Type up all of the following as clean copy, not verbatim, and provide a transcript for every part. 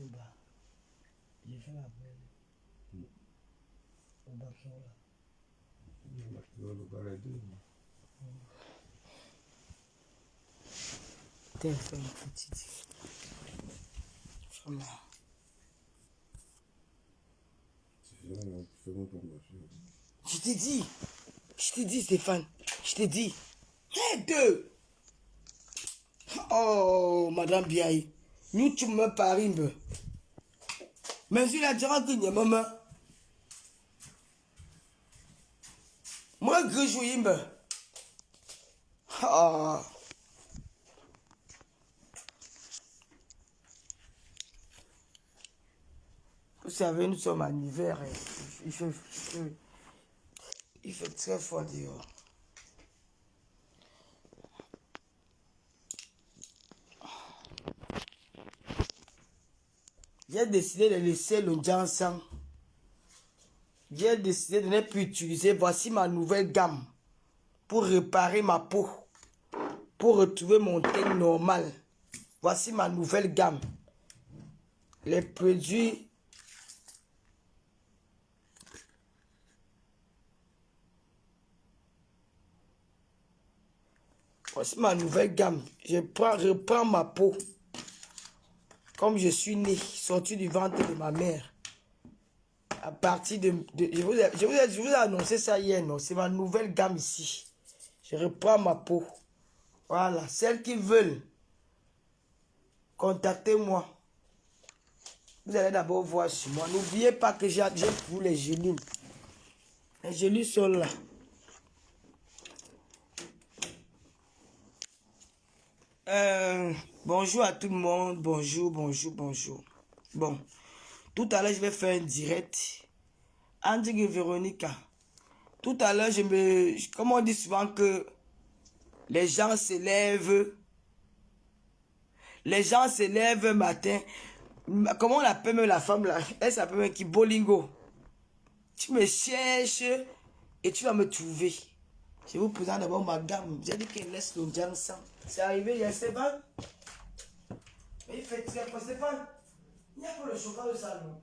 Bah, j'ai fait l'appel. Au Bakio là. Le Bakio, le baladé. Téléphone petite. Vraiment. Je t'ai dit Stéphane, je t'ai dit. Deux. Oh, Madame Biaï, nous tu me paries. Mais je la dirai que n'y maman. Moi, je joue. Ah. Vous savez, nous sommes en hiver. Il fait très froid dehors. J'ai décidé de laisser le Jansan. J'ai décidé de ne plus utiliser. Voici ma nouvelle gamme. Pour réparer ma peau. Pour retrouver mon teint normal. Voici ma nouvelle gamme. Les produits. Voici ma nouvelle gamme. Je reprends ma peau. Comme je suis né, sorti du ventre de ma mère. À partir je vous ai annoncé ça hier, non? C'est ma nouvelle gamme ici. Je reprends ma peau. Voilà. Celles qui veulent, contactez-moi. Vous allez d'abord voir sur moi. N'oubliez pas que j'ai pour les gélules. Les gélules sont là. Bonjour à tout le monde. Bonjour. Bon. Tout à l'heure, je vais faire un direct. Andy et Véronica. Tout à l'heure, comme on dit souvent que les gens se lèvent. Les gens se lèvent le matin. Comment on appelle même la femme là? Elle s'appelle même qui Bolingo. Tu me cherches et tu vas me trouver. Je vous présente d'abord ma gamme. J'ai dit qu'elle laisse le Jansan. C'est arrivé hier, Stéphane. Mais il fait très froid, Stéphane. Il n'y a pas le chauffage au salon.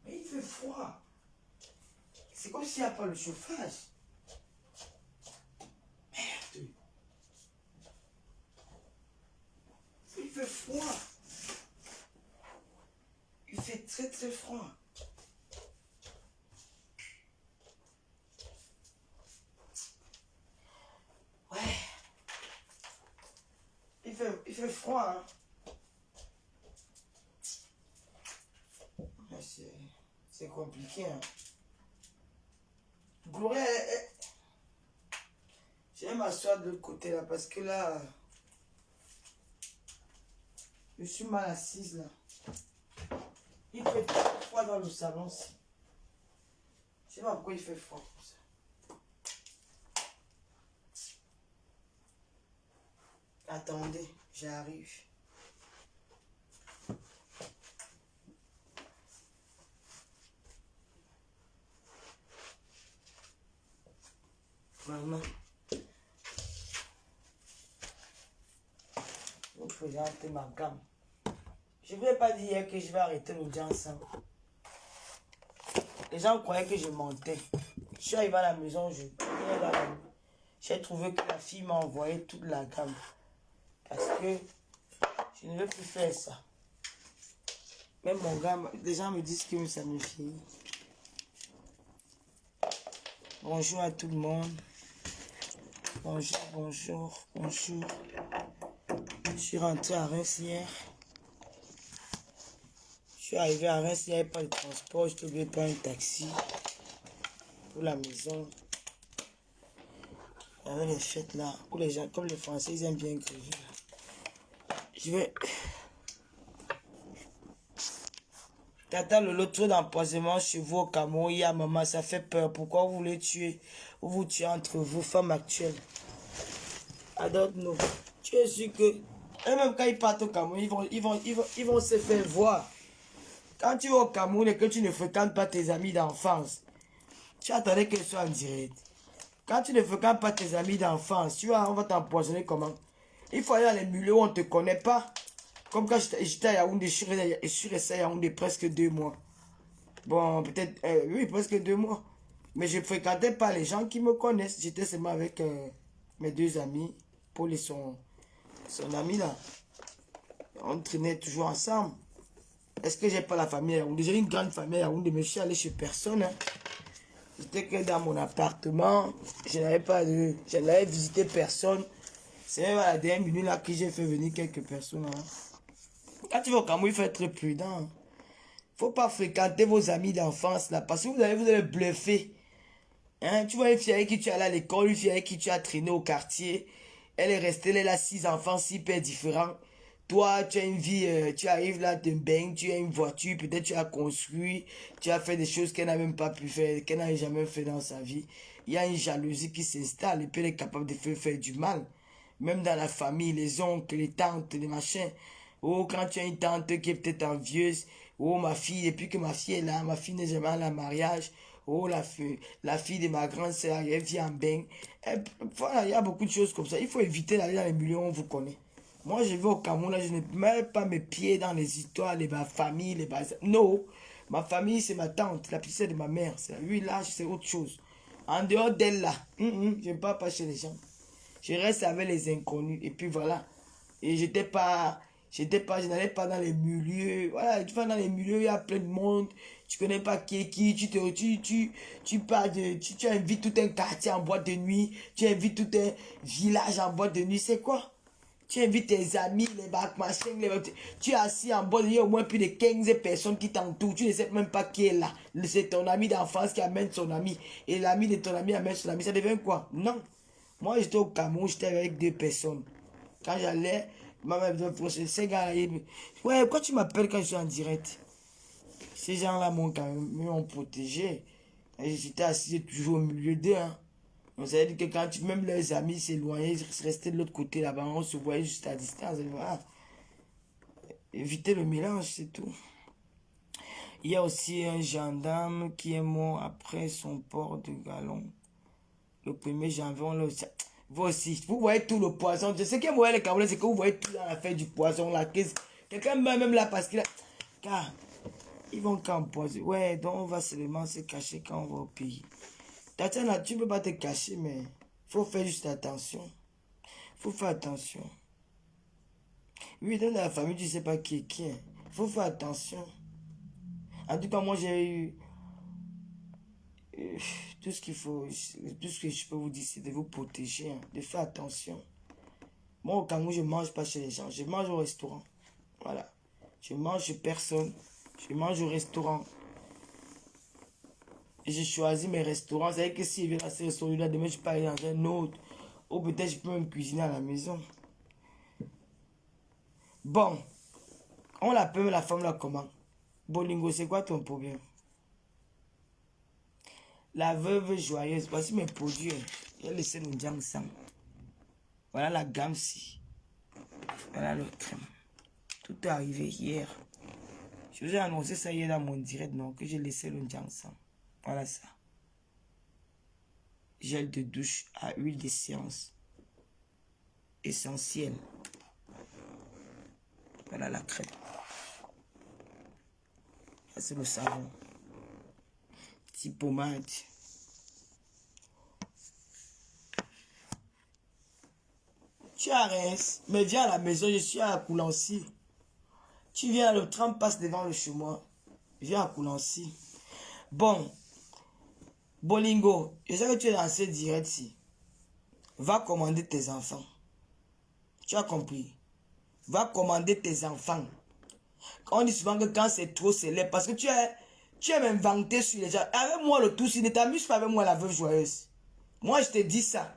Mais il fait froid. C'est comme s'il n'y a pas le chauffage. Merde. Il fait froid. Il fait très très froid. Ouais. Il fait froid, hein. C'est compliqué, hein. Gloria, je vais m'asseoir de l'autre côté là parce que là, je suis mal assise là. Il fait froid dans le salon. Je sais pas pourquoi il fait froid comme ça. Attendez, j'arrive. Maman. Vous présentez ma gamme. Je ne vous ai pas dit hier que je vais arrêter le Jansan. Les gens croyaient que je mentais. Je suis arrivé à la maison, j'ai trouvé que la fille m'a envoyé toute la gamme. Parce que je ne veux plus faire ça. Même mon gamme, les gens me disent que ça me finit. Bonjour à tout le monde. Bonjour. Je suis rentré à Reims hier. Je suis arrivé à Reims, il n'y avait pas de transport. Je devais prendre un taxi pour la maison. Il y avait les fêtes là, où les gens, comme les Français, ils aiment bien gréver. Je vais... Tata, l'autre trop d'empoisonnement chez vous au Cameroun, il y a maman, ça fait peur. Pourquoi vous voulez tuer? Vous tuez entre vous, femmes actuelles. I don't know. Tu es sûr que... Et même quand ils partent au Cameroun, ils vont se faire voir. Quand tu vas au Cameroun et que tu ne fréquentes pas tes amis d'enfance, tu attendais qu'elles soient en direct. Quand tu ne fréquentes pas tes amis d'enfance, on va t'empoisonner comment? Il faut aller dans les milieux où on ne te connaît pas. Comme quand j'étais à Yaoundé, je suis resté à Yaoundé presque 2 mois. Bon, peut-être, oui, presque 2 mois. Mais je ne fréquentais pas les gens qui me connaissent. J'étais seulement avec mes 2 amis, Paul et son ami là. On traînait toujours ensemble. Est-ce que j'ai pas la famille à Yaoundé? J'ai une grande famille à Yaoundé, mais je suis allé chez personne. Hein. J'étais que dans mon appartement. Je n'avais visité personne. C'est même à la dernière minute là que j'ai fait venir quelques personnes. Hein. Quand tu vas au Cameroun, il faut être prudent. Faut pas fréquenter vos amis d'enfance là, parce que vous allez bluffer. Hein? Tu vois une fille avec qui tu es allé à l'école, une fille avec qui tu as traîné au quartier. Elle est restée, elle a 6 enfants super différents. Toi, tu as une vie, tu arrives là, tu baignes, tu as une voiture, peut-être tu as construit, tu as fait des choses qu'elle n'a même pas pu faire, qu'elle n'a jamais fait dans sa vie. Il y a une jalousie qui s'installe et puis elle est capable de faire du mal. Même dans la famille, les oncles, les tantes, les machins. Oh, quand tu as une tante qui est peut-être envieuse, oh, ma fille, depuis que ma fille est là, ma fille n'est jamais allée en mariage. Oh, la fille de ma grande sœur, elle vit en bain. Voilà, il y a beaucoup de choses comme ça. Il faut éviter d'aller dans les milieux où on vous connaît. Moi, je vais au Cameroun, là, je ne mets pas mes pieds dans les histoires de ma famille, les bases. Non, ma famille, c'est ma tante, la petite sœur de ma mère. Lui, là, c'est autre chose. En dehors d'elle, là, je ne pars pas chez les gens. Je reste avec les inconnus. Et puis voilà. Et je n'allais pas dans les milieux. Voilà, tu vas dans les milieux, il y a plein de monde. Tu connais pas qui est qui. Tu pars tu invites tout un quartier en boîte de nuit. Tu invites tout un village en boîte de nuit. C'est quoi? Tu invites tes amis, les bacs, machin, tu es assis en bas, il y a au moins plus de 15 personnes qui t'entourent. Tu ne sais même pas qui est là. C'est ton ami d'enfance qui amène son ami. Et l'ami de ton ami amène son ami. Ça devient quoi? Non. Moi, j'étais au Cameroun, j'étais avec 2 personnes. Quand j'allais, ma mère me disait, ces gars-là, ouais, pourquoi tu m'appelles quand je suis en direct? Ces gens-là m'ont quand même protégé. J'étais assis toujours au milieu d'eux. Hein. Donc, ça veut dire que quand même leurs amis s'éloignaient, ils restaient de l'autre côté là-bas, on se voyait juste à distance. Et voilà. Éviter le mélange, c'est tout. Il y a aussi un gendarme qui est mort après son port de galon. Le 1er janvier, on l'a aussi. Vous aussi, vous voyez tout le poison. Je sais que moi, les Camerounais, c'est que vous voyez tout dans l'affaire du poison. Quelqu'un meurt même là parce qu'il a. Car ils vont qu'empoisonner. Ouais, donc on va seulement se cacher quand on va au pays. Tatiana, tu ne peux pas te cacher, mais il faut faire juste attention. Il faut faire attention. Oui, dans la famille, tu ne sais pas qui est qui. Il faut faire attention. En tout cas, moi, j'ai eu tout ce qu'il faut, tout ce que je peux vous dire, c'est de vous protéger, hein, de faire attention. Moi, au Cameroun, je ne mange pas chez les gens. Je mange au restaurant. Voilà. Je mange chez personne. Je mange au restaurant. Et je choisis mes restaurants. C'est-à-dire que si je viens à ce restaurant-là, demain, je peux aller dans un autre. Ou peut-être je peux même cuisiner à la maison. Bon. On l'appelle la femme là comment? Bolingo, c'est quoi ton problème? La veuve joyeuse. Voici mes produits. J'ai laissé le Jiangsang. Voilà la gamme ci. Voilà le crème. Tout est arrivé hier. Je vous ai annoncé ça hier dans mon direct, non? Que j'ai laissé le Jiangsang. Voilà ça. Gel de douche à huile d'essence. Essentielle. Voilà la crème. Ça c'est le savon. Petit pommade. Tu as Reims, mais viens à la maison, je suis à Coulancy. Tu viens, le tram passe devant le chez moi. Viens à Coulancy. Bon. Bolingo, je sais que tu es dans ce direct-ci. Va commander tes enfants. Tu as compris? Va commander tes enfants. On dit souvent que quand c'est trop célèbre, parce que tu es même vanté sur les gens. Avec moi, le tout, si ne t'amuse pas avec moi, la veuve joyeuse. Moi, je te dis ça.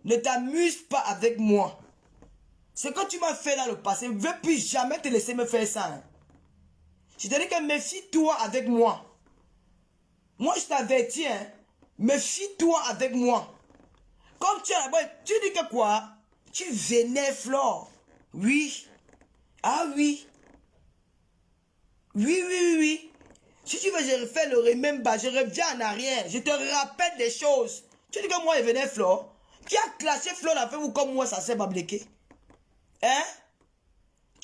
Ne t'amuse pas avec moi. Ce que tu m'as fait dans le passé, ne veux plus jamais te laisser me faire ça. Hein. Je te dis que méfie-toi avec moi. Moi, je t'avertis, hein. Méfie-toi avec moi. Comme tu es là-bas, tu dis que quoi? Tu vénères Flore. Oui. Ah oui. Oui. Si tu veux, je refais le remember, je reviens en arrière. Je te rappelle des choses. Tu dis que moi, je vénère Flore. Qui a classé Flore la fait ou comme moi, ça s'est pas bloqué? Hein?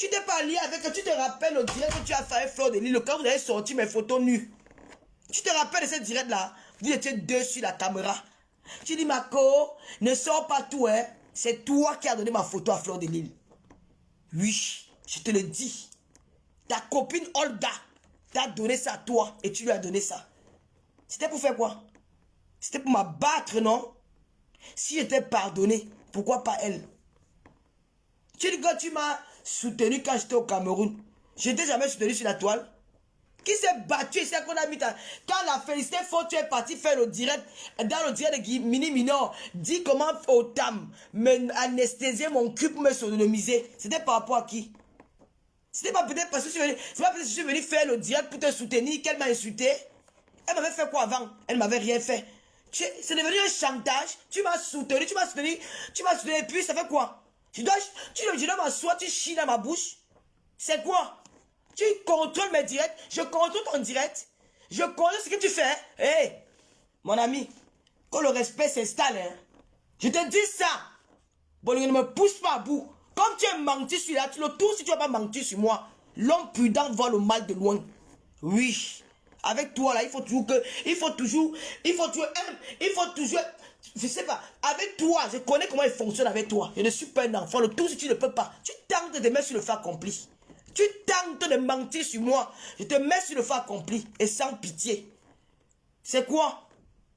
Tu t'es pas lié avec... Tu te rappelles au direct que tu as fait avec Fleur de Lille quand vous avez sorti mes photos nues. Tu te rappelles de ce direct-là? Vous étiez deux sur la caméra. Tu dis, Marco, ne sors pas tout, hein. C'est toi qui as donné ma photo à Fleur de Lille. Oui, je te le dis. Ta copine Olga t'a donné ça à toi et tu lui as donné ça. C'était pour faire quoi? C'était pour m'abattre, non? Si j'étais pardonné, pourquoi pas elle? Tu dis que tu m'as soutenu quand j'étais au Cameroun. Je n'étais jamais soutenu sur la toile. Qui s'est battu, c'est qu'on a mis quand la Félicité Faux, tu es parti faire le direct, dans le direct de Mini Minor, dis comment au tam, anesthésier mon cul pour me sodomiser. C'était par rapport à qui? C'était pas peut-être parce que je suis venu faire le direct pour te soutenir qu'elle m'a insulté. Elle m'avait fait quoi avant? Elle m'avait rien fait. C'est devenu un chantage. Tu m'as soutenu, et puis ça fait quoi? Je dois m'asseoir, tu chies dans ma bouche. C'est quoi? Tu contrôles mes directs, je contrôle ton direct, je contrôle ce que tu fais. Hé, hey, mon ami, quand le respect s'installe, hein, je te dis ça. Bon, ne me pousse pas à bout. Comme tu as menti sur là, tu le tours si tu n'as pas menti sur moi. L'homme prudent voit le mal de loin. Oui. Avec toi là, il faut toujours, je sais pas, avec toi, je connais comment il fonctionne avec toi. Je ne suis pas un enfant, le tour si tu ne peux pas. Tu tentes de mettre sur le fait accompli. Tu tentes de mentir sur moi. Je te mets sur le fait accompli et sans pitié. C'est quoi?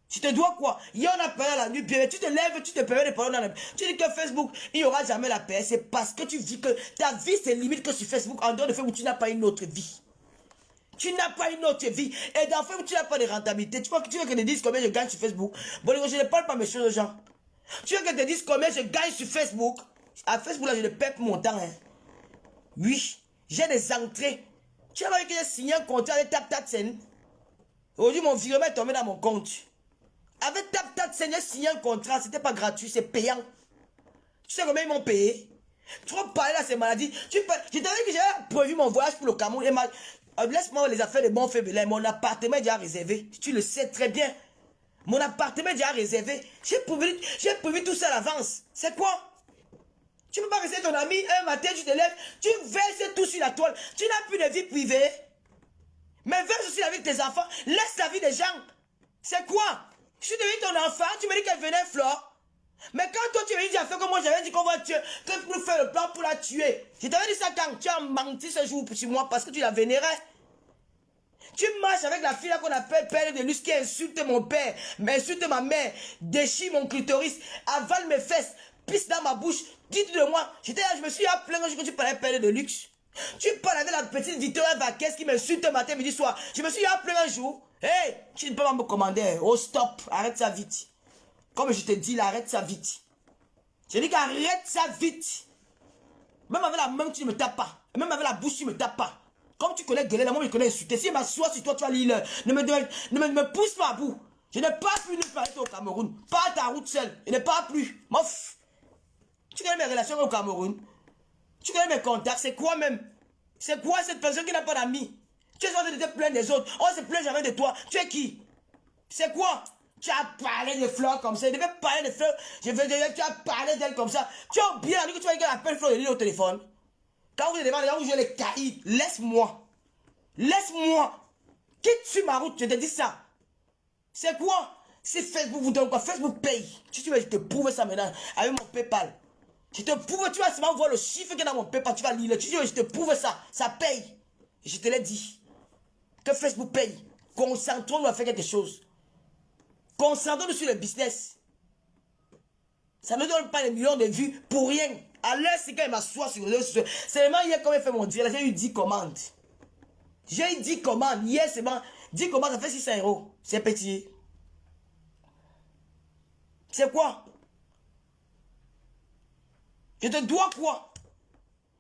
Tu te dois quoi? Il y en a parlé la nuit, bien, tu te lèves, tu te permets de parler dans la... Tu dis que Facebook, il n'y aura jamais la paix. C'est parce que tu dis que ta vie, c'est limite que sur Facebook. En dehors de Facebook, tu n'as pas une autre vie. Tu n'as pas une autre vie. Et dans Facebook, tu n'as pas de rentabilité. Tu veux que je te dise combien je gagne sur Facebook? Bon, je ne parle pas mes choses aux gens. Tu veux que je te dise combien je gagne sur Facebook? À Facebook, là, je ne perds mon temps. Hein. Oui. J'ai des entrées. Tu as vu que j'ai signé un contrat avec TapTapSend. Aujourd'hui, mon virement est tombé dans mon compte. Avec TapTapSend, j'ai signé un contrat. C'était pas gratuit, c'est payant. Tu sais combien ils m'ont payé? Tu vas parler là, ces maladies. Je t'avais dit que j'avais prévu mon voyage pour le Cameroun. Laisse-moi les affaires de bon faible. Mon appartement est déjà réservé. Tu le sais très bien. Mon appartement est déjà réservé. J'ai prévu tout ça à l'avance. C'est quoi? Tu ne peux pas rester ton ami, un matin tu te lèves, tu verses tout sur la toile. Tu n'as plus de vie privée. Mais verse aussi la vie de tes enfants. Laisse la vie des gens. C'est quoi? Je suis devenu ton enfant, tu me dis qu'elle venait Flore. Mais quand toi tu me dis, tu as fait comme moi, j'avais dit qu'on va tuer, que pour nous faire le plan pour la tuer. Je t'avais dit ça quand tu as menti ce jour sur moi parce que tu la vénérais. Tu marches avec la fille là qu'on appelle père de luxe qui insulte mon père, m'insulte ma mère, déchire mon clitoris, avale mes fesses, pisse dans ma bouche. Dites de moi, j'étais là, je me suis appelé un jour que tu parlais père de luxe. Tu parles avec la petite Victoria Vaquez qui m'insulte matin, midi, soir. Je me suis appelé un jour. Hey, tu ne peux pas me commander. Oh stop, arrête ça vite. Comme je te dis, là, arrête ça vite. Je dis qu'arrête ça vite. Même avec la main, tu ne me tapes pas. Même avec la bouche, tu ne me tapes pas. Comme tu connais gueuler, la moi je connais insulter. Si je m'assois sur toi, tu vas lire. Ne me pousse pas à bout. Je n'ai pas plus de parler au Cameroun. Pas ta route seule. Je n'ai pas plus. Mof. Tu connais mes relations au Cameroun. Tu connais mes contacts. C'est quoi même? C'est quoi cette personne qui n'a pas d'amis? Tu es en train de te plaindre des autres. On se plaint jamais de toi. Tu es qui? C'est quoi? Tu as parlé de Fleur comme ça. Je devais parler de Fleur. Tu as parlé d'elle comme ça. Tu as oublié la nuit que tu vas dire qu'elle appelle Fleur de Lille au téléphone. Quand vous êtes devant les gens où je les caïd, laisse-moi. Laisse-moi. Quitte sur ma route, je te dis ça. C'est quoi? Si Facebook vous donne quoi? Facebook paye. Si tu veux, je te prouve ça maintenant avec mon PayPal. Je te prouve, tu vas seulement voir le chiffre qui est dans mon PayPal, tu vas lire. Tu veux, je te prouve ça. Ça paye. Et je te l'ai dit. Que Facebook paye. Concentrons-nous à faire quelque chose. Concentrons-nous sur le business. Ça ne donne pas des millions de vues pour rien. À l'heure, c'est quand il m'assoit sur le réseau. C'est vraiment hier quand il fait mon direct, j'ai eu 10 commandes. J'ai eu 10 commandes. Hier, c'est bon. 10 commandes, ça fait 600 €. C'est petit. C'est quoi? Je te dois quoi?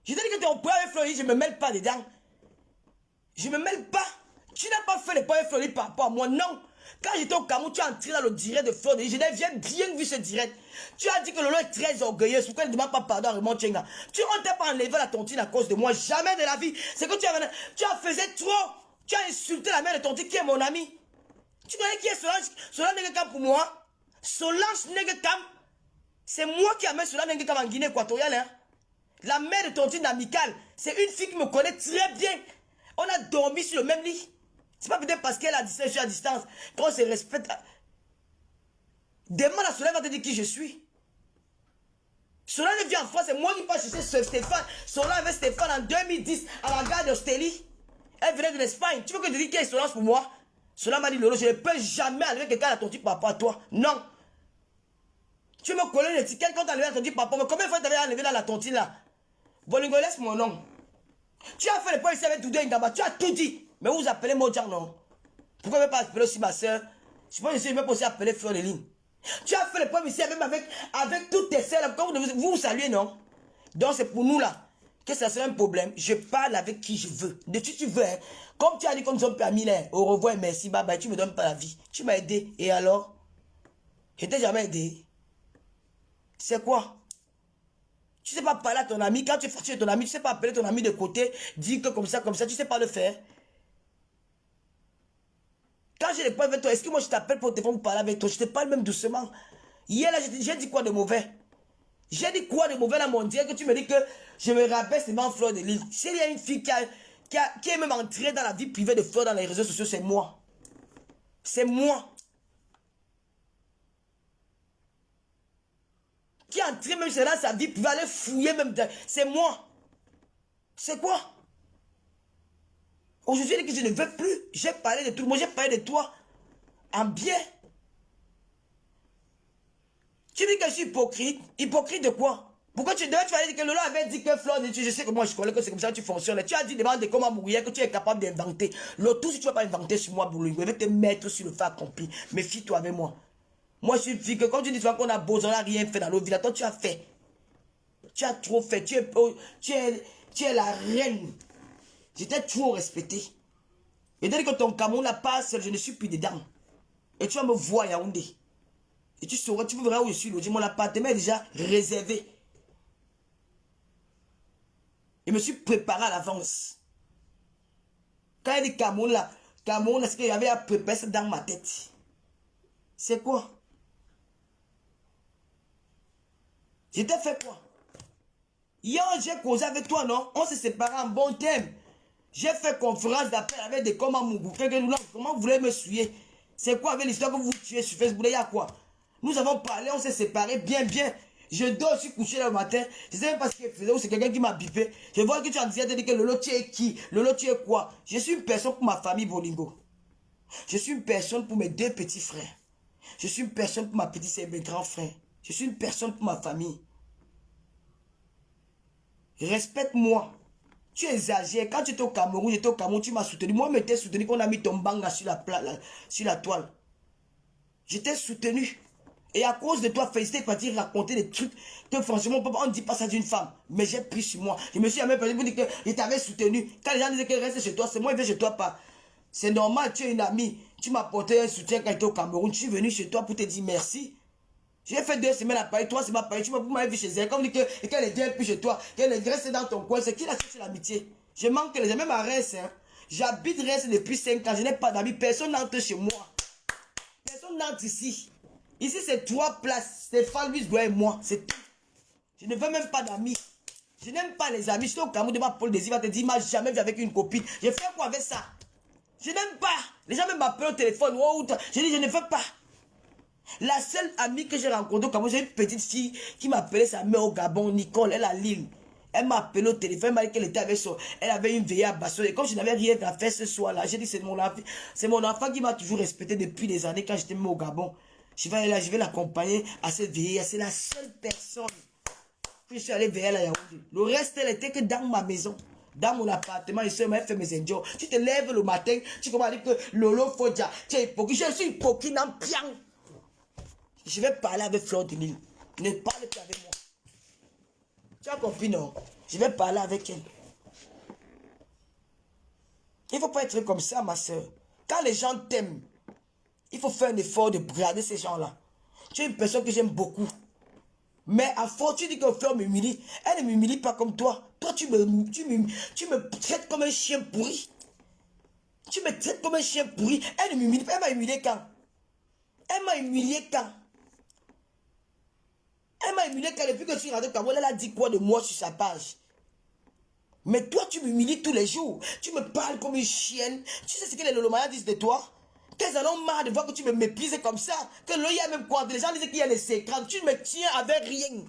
Je t'ai dit que tu es au point avec Fleury, je ne me mêle pas dedans. Je ne me mêle pas. Tu n'as pas fait les points avec Fleury par rapport à moi, non. Quand j'étais au Cameroun, tu as entré dans le direct de Fleur de Lille. Je n'ai bien vu ce direct. Tu as dit que Lolo est très orgueilleux. Pourquoi il ne demande pas pardon à Raymond Tchenga? Tu ne t'es pas enlevé la tontine à cause de moi. Jamais de la vie. C'est que tu as fait trop. Tu as insulté la mère de tontine qui est mon ami. Tu connais qui est Solange? Solange Negekam pour moi? Solange Negekam? C'est moi qui amène Solange Negekam en Guinée équatoriale. Hein? La mère de tontine amicale, c'est une fille qui me connaît très bien. On a dormi sur le même lit. C'est pas peut-être parce qu'elle est à distance, je suis à distance. Qu'on se respecte. Demande à Solange, va te dire qui je suis. Solange vient en France, c'est moi qui passe chercher ce Stéphane. Solange avec Stéphane en 2010 à la gare d'Ostelli. Elle venait de l'Espagne. Tu veux que je te dise qui est Solange pour moi? Solange m'a dit, Lolo, je ne peux jamais enlever quelqu'un à ton petit papa à toi. Non. Tu me connais l'étiquette quand tu as enlevé à ton petit papa. Mais combien de fois tu avais enlevé dans la tontine là? Bolingo, laisse mon nom. Tu as fait le point ici avec Doudou Ngaba. Tu as tout dit. Mais vous appelez Mojang, non? Pourquoi ne pas appeler aussi ma soeur? Je pense que je vais aussi appeler Fleur de Ligne. Tu as fait le point ici même avec toutes tes soeurs. Comme vous saluez, non? Donc c'est pour nous là que ça serait un problème. Je parle avec qui je veux. De qui tu veux. Hein? Comme tu as dit qu'on nous a permis là. Au revoir et merci. Bye bye. Tu me donnes pas la vie. Tu m'as aidé. Et alors? Je t'ai jamais aidé. C'est quoi? Tu sais pas parler à ton ami. Quand tu es fatigué de ton ami, tu sais pas appeler ton ami de côté. Dire que comme ça, tu sais pas le faire. Quand j'ai des points avec toi, est-ce que moi je t'appelle pour te téléphone pour parler avec toi? Je te parle même doucement. Hier là, j'ai dit quoi de mauvais? J'ai dit quoi de mauvais dans mon dieu que tu me dis que je me rappelle seulement Fleur de Lille. S'il y a une fille qui est même entrée dans la vie privée de Fleur dans les réseaux sociaux, c'est moi. C'est moi. Qui est entré même dans sa vie privée, aller fouiller même. C'est moi. C'est quoi? Aujourd'hui, je dis que je ne veux plus. J'ai parlé de tout le monde, j'ai parlé de toi. En bien. Tu dis que je suis hypocrite. Hypocrite de quoi? Pourquoi tu devais aller dire que Lolo avait dit que Fleur, je sais que moi je connais que c'est comme ça que tu fonctionnes. Tu as dit devant de comment mourir que tu es capable d'inventer. Le tout, si tu ne vas pas inventer sur moi, Boulou, je vais te mettre sur le fait accompli. Méfie-toi avec moi. Moi, je suis une fille que quand tu dis qu'on a besoin, on n'a rien fait dans nos vies. Toi, tu as fait. Tu as trop fait. Tu es la reine. J'étais trop respecté. Et dès que ton Cameroun n'a pas seul, je ne suis plus dedans. Et tu vas me voir à Yaoundé. Et tu sauras, tu verras où je suis logé. Mon appartement est déjà réservé. Je me suis préparé à l'avance. Quand il y a des Cameroun là, c'est qu'il y avait à préparer ça dans ma tête. C'est quoi? J'étais fait quoi? Hier, j'ai causé avec toi, non? On s'est séparés en bon terme. J'ai fait conférence d'appel avec des comment Mougou. Comment vous voulez me suivre? C'est quoi avec l'histoire que vous tuez sur Facebook? Il y a quoi? Nous avons parlé, on s'est séparés bien. Je dors, je suis couché le matin. Je ne sais même pas ce qu'il faisait ou c'est quelqu'un qui m'a bipé. Je vois que tu as dit que Lolo, tu es qui? Lolo, tu es quoi? Je suis une personne pour ma famille Bolingo. Je suis une personne pour mes deux petits frères. Je suis une personne pour ma petite sœur et mes grands frères. Je suis une personne pour ma famille. Respecte-moi. Tu exagères. Quand tu étais au Cameroun, j'étais au Cameroun, tu m'as soutenu. Moi, je m'étais soutenu qu'on a mis ton bang là sur la toile. J'étais soutenu. Et à cause de toi, félicité, partir raconter des trucs que franchement, on ne dit pas ça d'une femme. Mais j'ai pris sur moi. Je me suis jamais perdu pour dire que je t'avais soutenu. Quand les gens disaient qu'elle reste chez toi, c'est moi qui vais chez toi pas. C'est normal, tu es une amie. Tu m'as apporté un soutien quand j'étais au Cameroun. Je suis venu chez toi pour te dire merci. J'ai fait 2 semaines à Paris, 3 semaines à Paris. Tu m'as vu chez elle. Comme dit qu'elle est bien plus chez toi. Qu'elle est restée dans ton coin. C'est qui la cherché l'amitié? Je manque les gens. Même à Reims. Hein. J'habite Reims depuis 5 ans. Je n'ai pas d'amis. Personne n'entre chez moi. Personne n'entre ici. Ici, c'est 3 places. Stéphane, Luis, Goya et moi. C'est tout. Je ne veux même pas d'amis. Je n'aime pas les amis. Je suis au Cameroun de ma Paul Désir. Va te dire, il m'a jamais vu avec une copine. Je fais quoi avec ça? Je n'aime pas. Les gens même m'appellent au téléphone. Oh, je dis, je ne veux pas. La seule amie que j'ai rencontrée au Cameroun, j'ai une petite fille qui m'appelait sa mère au Gabon, Nicole, elle est à Lille. Elle m'a appelé au téléphone, elle m'a dit qu'elle était avec son... Elle avait une veillée à Basso. Et comme je n'avais rien à faire ce soir-là, j'ai dit c'est mon enfant. C'est mon enfant qui m'a toujours respecté depuis des années quand j'étais même au Gabon. Je vais l'accompagner à cette veillée. C'est la seule personne que je suis allé veiller à la Yaoundé. Le reste, elle était que dans ma maison. Dans mon appartement, je suis fait mes enjoys. Tu te lèves le matin, tu commences à dire que Lolo Fodja, tu es hypocrite. Je suis hypocrite en pian. Je vais parler avec Fleur de Lille. Ne parle plus avec moi. Tu as compris, non? Je vais parler avec elle. Il ne faut pas être comme ça, ma soeur. Quand les gens t'aiment, il faut faire un effort de regarder ces gens-là. Tu es une personne que j'aime beaucoup. Mais à force, tu dis que Fleur m'humilie. Elle ne m'humilie pas comme toi. Toi, tu me traites comme un chien pourri. Tu me traites comme un chien pourri. Elle ne m'humilie pas. Elle m'a humilié quand? Elle m'a humilié quand? Elle m'a humilié quand depuis que je suis rentré au Cameroun, elle a dit quoi de moi sur sa page. Mais toi, tu m'humilies tous les jours. Tu me parles comme une chienne. Tu sais ce que les Lolomayas disent de toi? Qu'elles en ont marre de voir que tu me méprises comme ça. Que là, il y a même quoi? Les gens disent qu'il y a des secrets. Tu ne me tiens avec rien.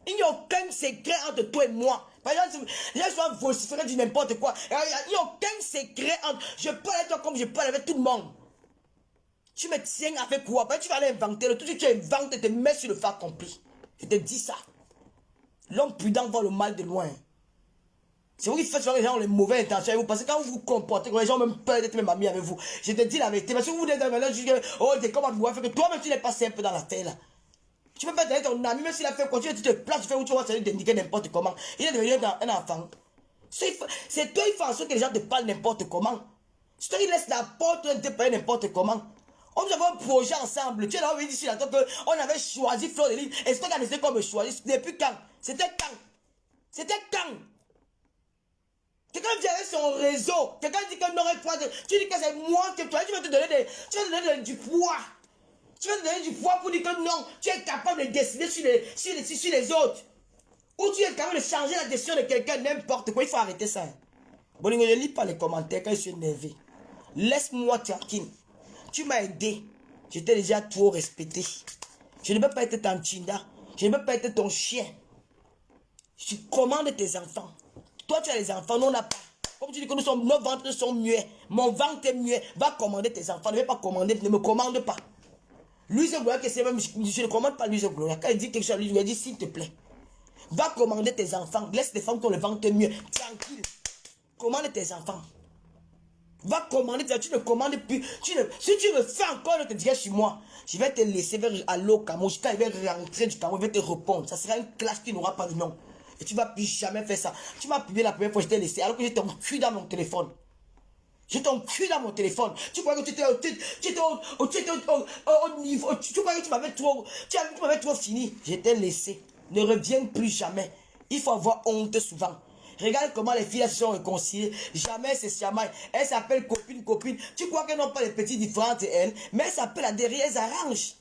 Il n'y a aucun secret entre toi et moi. Par exemple, les gens sont vociférés du n'importe quoi. Il n'y a aucun secret entre... Je parle avec toi comme je parle avec tout le monde. Tu me tiens avec quoi? Tu vas aller inventer. Tout ce que tu inventes et te mets sur le fait accompli. Je te dis ça. L'homme prudent voit le mal de loin. C'est vous qui faites souvent les gens ont les mauvaises intentions avec vous. Parce que quand vous vous comportez, quand les gens ont même peur d'être même amis avec vous. Je te dis la vérité. Parce que vous êtes dans le mélange, oh, t'es comme un bois, fait que toi-même tu n'es pas simple dans la terre là. Tu peux pas donner ton ami, même s'il a fait quoi, tu te places, tu fais où tu vas t'indiquer n'importe comment. Il est devenu un enfant. C'est toi, il fait en sorte que les gens te parlent n'importe comment. C'est toi qui laisse la porte de te parler n'importe comment. On nous avait un projet ensemble. Tu es là, on dit sur la table qu'on avait choisi Fleur de Lys. Et c'est toi qui as décidé qu'on me choisisse. Depuis quand? C'était quand? C'était quand? Quelqu'un vient avec son réseau. Quelqu'un dit que non, tu dis que c'est moi que toi. Tu vas te donner du poids. Tu vas te donner du poids pour dire que non, tu es capable de décider sur les autres. Ou tu es capable de changer la décision de quelqu'un, n'importe quoi. Il faut arrêter ça. Bon, je ne lis pas les commentaires quand je suis énervé. Laisse-moi tranquille. Tu m'as aidé. Je t'ai déjà trop respecté. Je ne peux pas être ton chinda. Je ne peux pas être ton chien. Je commande tes enfants. Toi, tu as les enfants, nous on n'a pas. Comme tu dis que nos ventres sont muets. Mon ventre est muet. Va commander tes enfants. Ne vais pas commander, ne me commande pas. Louise Gloria, que c'est même, je ne commande pas Louise Gloria. Quand il dit quelque chose, lui, il dit s'il te plaît. Va commander tes enfants. Laisse les femmes qui ont le ventre mieux. Tranquille. Commande tes enfants. Va commander tes enfants. Tu ne commandes plus. Si tu me fais encore, je te dirai sur moi. Je vais te laisser vers aller au Cameroun. Quand il va rentrer du Cameroun, je vais te répondre. Ça sera une classe qui n'aura pas de nom. Et tu ne vas plus jamais faire ça. Tu m'as publié la première fois, je t'ai laissé. Alors que j'ai ton cul dans mon téléphone. J'ai ton cul dans mon téléphone. Tu crois que tu étais au niveau. Tu crois que tu m'avais trop fini. Je t'ai laissé. Ne reviens plus jamais. Il faut avoir honte souvent. Regarde comment les filles se sont réconciliées. Jamais c'est chamaille. Elles s'appellent copine. Tu crois qu'elles n'ont pas les petites différences elles. Mais elles s'appellent à derrière, elles arrangent.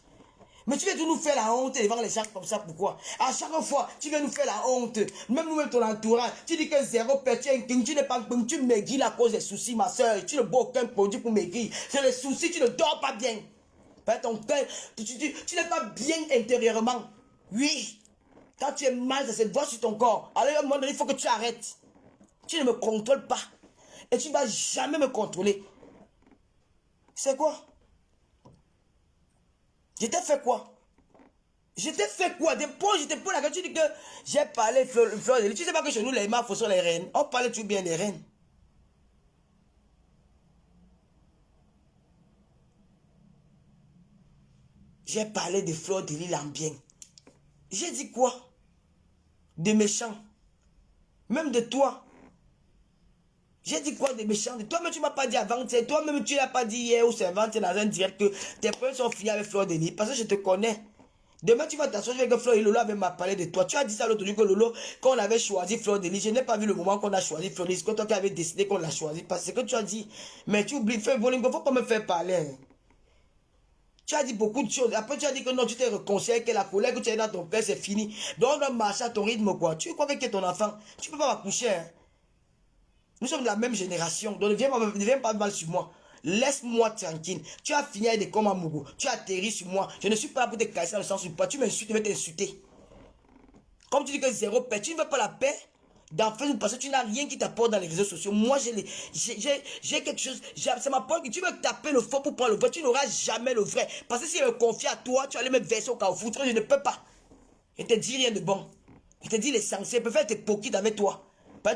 Mais tu viens nous faire la honte devant les gens comme ça, pourquoi? À chaque fois, tu viens nous faire la honte. Même nous-mêmes, ton entourage. Tu dis que zéro père, tu n'es pas, tu maigris à cause des soucis, ma soeur. Tu ne bois aucun produit pour maigrir. C'est les soucis, tu ne dors pas bien. Ton père, tu n'es pas bien intérieurement. Oui. Quand tu es mal, ça se voit sur ton corps. Alors, à un moment donné, il faut que tu arrêtes. Tu ne me contrôles pas. Et tu ne vas jamais me contrôler. C'est quoi? Je t'ai fait quoi? Je t'ai fait quoi? Des points, je t'ai posé la question, tu dis que j'ai parlé Fleur de Lys. Tu sais pas que chez nous, les mafs sont les reines. On parlait tout bien des reines. J'ai parlé de Fleur de Lys en bien. J'ai dit quoi? De méchants. Même de toi. J'ai dit quoi de méchant? Toi-même, tu ne m'as pas dit avant. Toi-même, tu n'as pas dit hier ou c'est avant, tu es dans un direct que tes problèmes sont finis avec Fleur de Lys. Parce que je te connais. Demain, tu vas t'asseoir avec Fleur et Lolo avait m'a parlé de toi. Tu as dit ça l'autre jour que Lolo, quand on avait choisi Fleur de Lys, je n'ai pas vu le moment qu'on a choisi Fleur de Lys. Quand toi, tu avais décidé qu'on l'a choisi. Parce que tu as dit, mais tu oublies, fais Bolingo, il ne faut pas me faire parler. Tu as dit beaucoup de choses. Après, tu as dit que non, tu t'es réconcilié, que la colère que tu as dans ton cœur, c'est fini. Donc, on doit marcher à ton rythme, quoi. Tu crois que ton enfant, tu ne peux pas m'accoucher, hein. Nous sommes de la même génération. Donc ne viens pas mal sur moi. Laisse-moi tranquille. Tu as fini avec des comme Mougou. Tu as atterri sur moi. Je ne suis pas là pour te casser dans le sens où pas. Tu m'insultes, je vais t'insulter. Comme tu dis que zéro paix. Tu ne veux pas la paix dans Facebook parce que tu n'as rien qui t'apporte dans les réseaux sociaux. Moi, j'ai quelque chose. C'est ma parole que tu veux taper le faux pour prendre le vrai. Tu n'auras jamais le vrai. Parce que si je me confie à toi, tu vas aller me verser au Carrefour. Je ne peux pas. Je ne te dis rien de bon. Je te dis l'essentiel. Je peux faire tes poquites avec toi.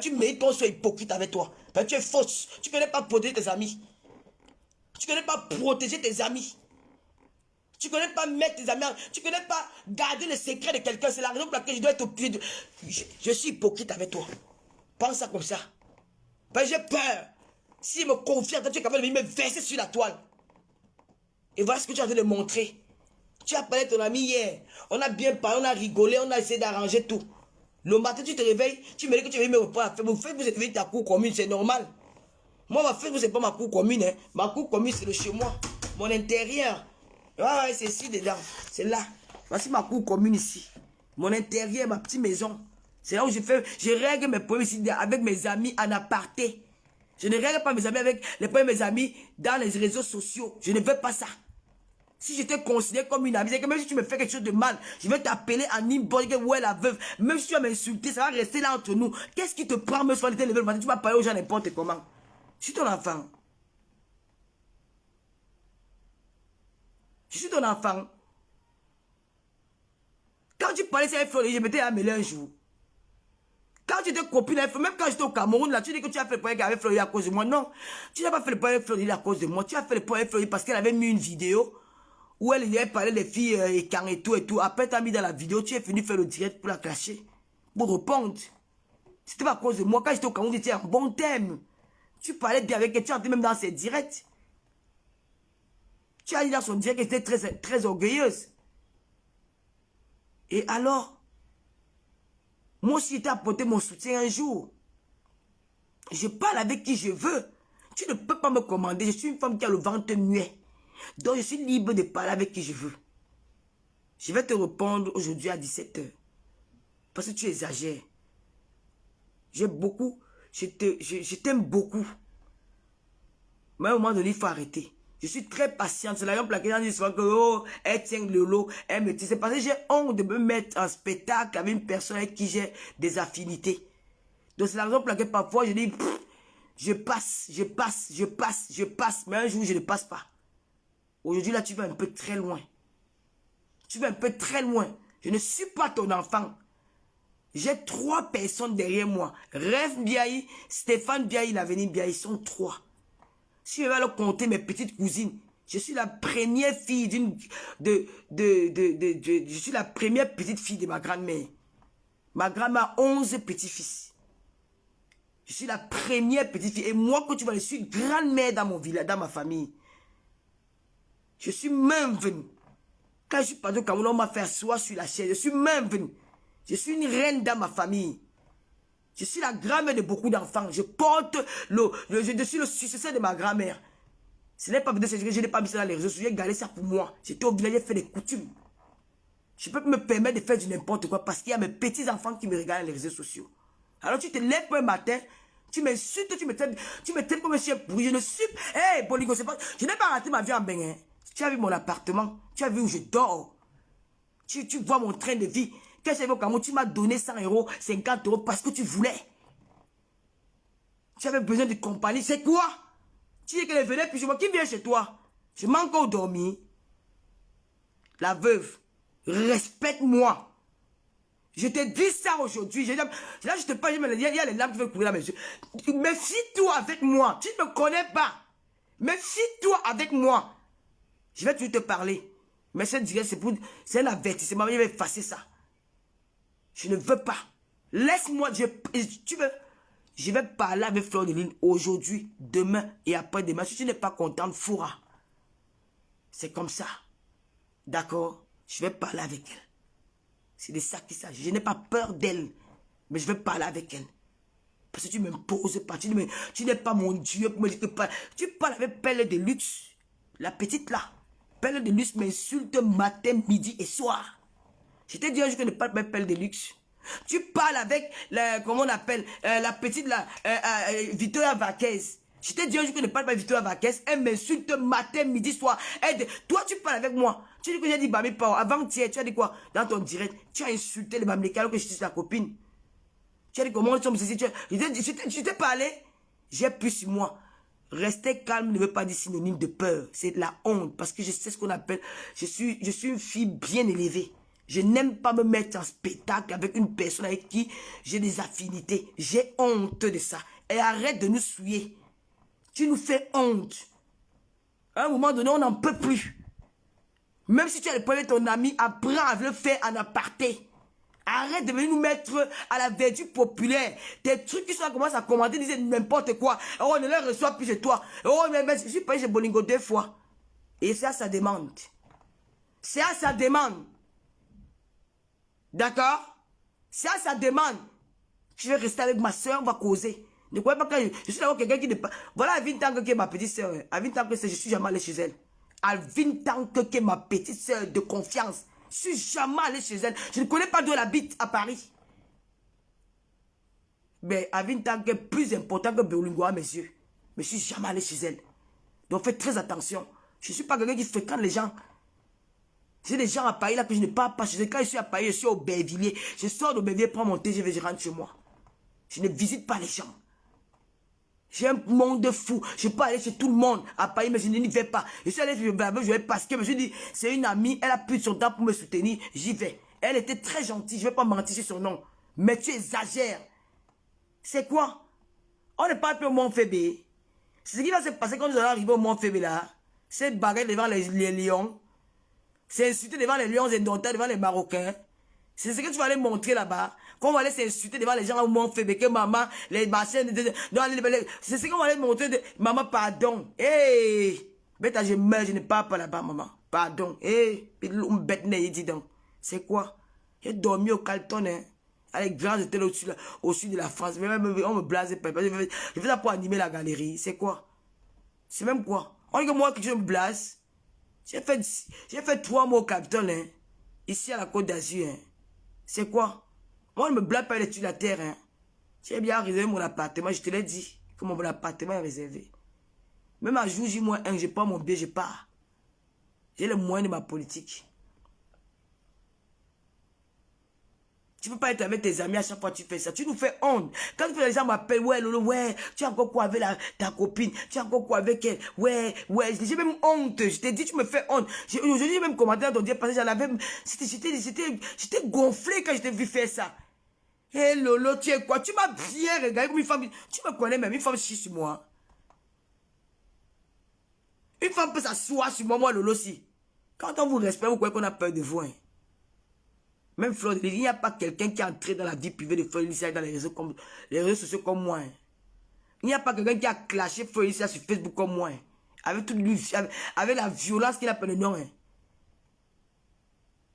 Tu mérites qu'on soit hypocrite avec toi. Tu es fausse. Tu ne connais pas protéger tes amis. Tu ne connais pas protéger tes amis. Tu ne connais pas mettre tes amis. Tu ne connais pas garder le secret de quelqu'un. C'est la raison pour laquelle je dois être au pied de... Je suis hypocrite avec toi. Pense ça comme ça. J'ai peur. Si je me confie à toi, tu es capable de me verser sur la toile. Et voilà ce que tu es en train de montrer. Tu as parlé de ton ami hier. On a bien parlé, on a rigolé, on a essayé d'arranger tout. Le matin, tu te réveilles, tu me dis que tu veux me reprendre. Vous faites, vous êtes ta cour commune, c'est normal. Moi, ma fête, vous n'est pas ma cour commune. Hein. Ma cour commune, c'est le chez moi. Mon intérieur. Ouais, c'est ici dedans. C'est là. Voici ma cour commune ici. Mon intérieur, ma petite maison. C'est là où je règle mes problèmes ici avec mes amis en aparté. Je ne règle pas mes amis avec les problèmes de mes amis dans les réseaux sociaux. Je ne veux pas ça. Si je te considère comme une amie, c'est que même si tu me fais quelque chose de mal, je vais t'appeler en inbox, ouais la veuve. Même si tu vas m'insulter, ça va rester là entre nous. Qu'est-ce qui te prend me soir de lever le matin? Tu vas parler aux gens n'importe comment. Je suis ton enfant. Je suis ton enfant. Quand tu parlais avec Floride, je m'étais amélioré un jour. Quand tu étais copine avec Floride, même quand j'étais au Cameroun, là, tu dis que tu as fait le point avec Floride à cause de moi. Non, tu n'as pas fait le point avec Floride à cause de moi. Tu as fait le point avec Floride parce qu'elle avait mis une vidéo où elle avait parlé des filles écarts et tout et tout. Après, tu as mis dans la vidéo, tu es venu faire le direct pour la cacher, pour répondre. C'était pas à cause de moi. Quand j'étais au Cameroun, j'étais en bon thème. Tu parlais bien avec elle, tu entrais même dans ses directs. Tu as dit dans son direct qu'elle était très, très orgueilleuse. Et alors, moi aussi, j'ai apporté mon soutien un jour. Je parle avec qui je veux. Tu ne peux pas me commander. Je suis une femme qui a le ventre muet. Donc, je suis libre de parler avec qui je veux. Je vais te répondre aujourd'hui à 17 h. Parce que tu exagères. J'ai beaucoup. Je t'aime beaucoup. Mais à un moment donné, il faut arrêter. Je suis très patiente. C'est la raison pour laquelle on dit souvent que oh, elle tient le lot, elle me tient. C'est parce que j'ai honte de me mettre en spectacle avec une personne avec qui j'ai des affinités. Donc c'est la raison pour laquelle parfois je dis je passe. Mais un jour je ne passe pas. Aujourd'hui là tu vas un peu très loin. Tu vas un peu très loin. Je ne suis pas ton enfant. J'ai 3 personnes derrière moi. Rêve Biaï, Stéphane Biaï, l'avenir Biaï, ils sont 3. Si je vais leur compter mes petites cousines, je suis la première fille je suis la première petite fille de ma grand-mère. Ma grand-mère a 11 petits-fils. Je suis la première petite fille. Et moi, quand tu vois, je suis grand-mère dans mon village, dans ma famille. Je suis même venue. Quand je suis parti au Cameroun, on m'a fait asseoir sur la chaise. Je suis même venue. Je suis une reine dans ma famille. Je suis la grand-mère de beaucoup d'enfants. Je porte je suis le successeur de ma grand-mère. Ce n'est pas que je n'ai pas mis ça dans les réseaux sociaux. J'ai gardé ça pour moi. J'étais au village, j'ai fait des coutumes. Je peux me permettre de faire du n'importe quoi parce qu'il y a mes petits-enfants qui me regardent dans les réseaux sociaux. Alors tu te lèves un matin, tu m'insultes, tu me traites comme un chien pourri. Je ne suis... Hé, Boligo, c'est pas... Je n'ai pas raté ma vie en Bénin. Tu as vu mon appartement. Tu as vu où je dors. Tu vois mon train de vie. Quand j'arrive au Cameroun, tu m'as donné 100 €, 50 € parce que tu voulais. Tu avais besoin de compagnie. C'est quoi? Tu dis qu'elle venait, puis je vois qui vient chez toi. Je m'en encore dormi. La veuve, respecte-moi. Je te dis ça aujourd'hui. Là, je te parle, il y a les larmes qui veulent couler dans mes yeux. Méfie-toi avec moi. Tu ne me connais pas. Méfie-toi avec moi. Je vais toujours te parler. Mais c'est direct, c'est un avertissement. Je vais effacer ça. Je ne veux pas. Laisse-moi. Tu veux. Je vais parler avec Fleur de Lune aujourd'hui, demain et après-demain. Si tu n'es pas contente, fourra. C'est comme ça. D'accord? Je vais parler avec elle. C'est de ça qu'il s'agit. Je n'ai pas peur d'elle. Mais je vais parler avec elle. Parce que tu ne m'imposes pas. Tu n'es pas mon Dieu pour me dire que tu parles avec Pelle de Luxe. La petite là. Pelle de Luxe m'insulte matin, midi et soir. Je t'ai dit un jour que je ne parle pas avec Pelle de Luxe. Tu parles avec, comment on appelle, la petite là, Victoria Vaquez. Je t'ai dit un jour que je ne parle pas avec Victoria Vaquez. Elle m'insulte matin, midi, soir. Toi, tu parles avec moi. Tu dis que j'ai dit Bami Pao. Avant-hier, tu as dit quoi? Dans ton direct, tu as insulté les Bamlékalo que je suis sa copine. Tu as dit comment nous sommes ici. Je t'ai parlé. J'ai plus sur moi. Rester calme ne veut pas dire synonyme de peur. C'est de la honte. Parce que je sais ce qu'on appelle. Je suis une fille bien élevée. Je n'aime pas me mettre en spectacle avec une personne avec qui j'ai des affinités. J'ai honte de ça. Et arrête de nous souiller. Tu nous fais honte. À un moment donné, on n'en peut plus. Même si tu as le problème de ton ami, apprends à le faire en aparté. Arrête de venir nous mettre à la vertu populaire. Tes trucs qui sont là, commencent à commenter, disent n'importe quoi. Oh, on ne les reçoit plus chez toi. Oh, mais je suis payé chez Bolingo 2 fois. Et c'est à sa demande. C'est à sa demande. D'accord? C'est à sa demande. Je vais rester avec ma soeur, on va causer. Ne croyez pas que je suis là quelqu'un qui ne pas. Voilà Alvin Tank qui est ma petite soeur. Alvin Tank, je suis jamais allé chez elle. Alvin Tank qui est ma petite soeur de confiance. Je suis jamais allé chez elle. Je ne connais pas d'où elle habite à Paris. Mais Avintank est plus important que Berlingo à mes yeux. Mais je ne suis jamais allé chez elle. Donc faites très attention. Je ne suis pas quelqu'un qui fréquente les gens. J'ai des gens à Paris là que je ne parle pas chez eux. Quand je suis à Paris, je suis au Bervilliers. Je sors de Bervilliers, prends mon TGV, je rentre chez moi. Je ne visite pas les gens. J'ai un monde de fou. Je peux aller chez tout le monde à Paris, mais je n'y vais pas. Je suis allé chez je vais parce que je me suis dit, c'est une amie, elle a plus de son temps pour me soutenir. J'y vais. Elle était très gentille, je ne vais pas mentir sur son nom. Mais tu exagères. C'est quoi? On ne parle plus au Mont Fébé. C'est ce qui va se passer quand nous allons arriver au Mont Fébé là. C'est bagarre devant les lions. C'est insulter devant les lions indomptables, devant les Marocains. C'est ce que tu vas aller montrer là-bas. Qu'on va aller s'insulter devant les gens au Mont Fébé, que maman, les machines, c'est ce qu'on va aller montrer. Maman, pardon. Hé! Bête, je meurs, je ne pars pas là-bas, maman. Pardon. Hé! Bête, dis donc. C'est quoi? J'ai dormi au Calton, hein. Avec grand hôtel au sud de la France. On me blase pas. Je fais ça pour animer la galerie. C'est quoi? C'est même quoi? On dit que moi, que je me blase. J'ai fait 3 mois au Capitole, hein. Ici à la Côte d'Azur, hein. C'est quoi? Moi, je ne me blague pas les de la terre, hein. J'ai bien réservé mon appartement. Je te l'ai dit que mon appartement est réservé. Même à jour J-1, je prends mon billet, je pars. J'ai le moyen de ma politique. Tu ne peux pas être avec tes amis à chaque fois que tu fais ça. Tu nous fais honte. Quand les gens m'appellent, ouais, Lolo, ouais, tu as encore quoi avec ta copine? Tu as encore quoi avec elle? Ouais, ouais, j'ai même honte. Je t'ai dit, tu me fais honte. Aujourd'hui, j'ai même commenté dans ton dire parce que j'en avais. J'étais gonflé quand je t'ai vu faire ça. Hé, Lolo, tu es quoi? Tu m'as bien regardé comme une femme. Tu me connais même, une femme chie sur moi. Une femme peut s'asseoir sur moi, moi, Lolo, si. Quand on vous respecte, vous croyez qu'on a peur de vous, hein? Même Fleur de Lys, il n'y a pas quelqu'un qui est entré dans la vie privée de Fleur de Lys dans les réseaux sociaux comme moi. Hein. Il n'y a pas quelqu'un qui a clashé Fleur de Lys sur Facebook comme moi. Hein. Avec la violence qu'il appelle le nom. Hein.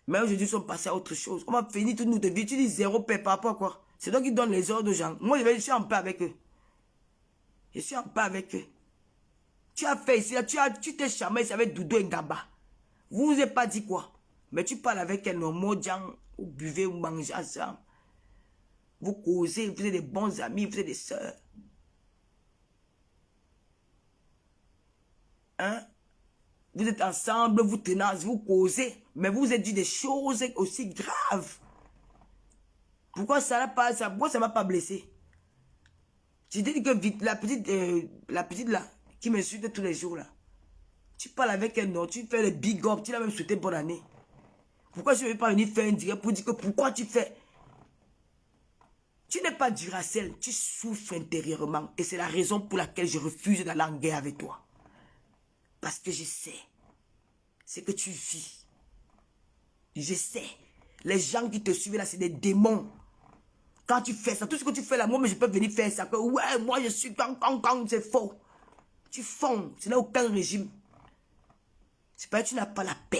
Mais aujourd'hui, ils sont passés à autre chose. On va finir toute notre vie. Tu dis zéro paix par rapport à quoi? C'est donc qu'ils donnent les ordres aux gens. Moi, je suis en paix avec eux. Je suis en paix avec eux. Tu as fait ici, tu t'es chamé ici avec Doudou Ngaba. Vous vous avez pas dit quoi? Mais tu parles avec un homme, vous buvez, vous mangez ensemble. Vous causez, vous êtes des bons amis, vous êtes des sœurs. Hein? Vous êtes ensemble, vous tenez, vous causez. Mais vous vous êtes dit des choses aussi graves. Pourquoi ça ne m'a pas blessé? Je t'ai dit que vite, la petite là, qui m'insulte tous les jours là. Tu parles avec un autre, tu fais le big up, tu l'as même souhaité bonne année. Pourquoi je ne vais pas venir faire un direct pour dire que pourquoi tu fais? Tu n'es pas Duracell, tu souffres intérieurement. Et c'est la raison pour laquelle je refuse d'aller en guerre avec toi. Parce que je sais ce que tu vis. Je sais. Les gens qui te suivent là, c'est des démons. Quand tu fais ça, tout ce que tu fais là, moi, mais je peux venir faire ça. Que, ouais, moi je suis quand, c'est faux. Tu fonds, ce n'est aucun régime. C'est pas que tu n'as pas la paix.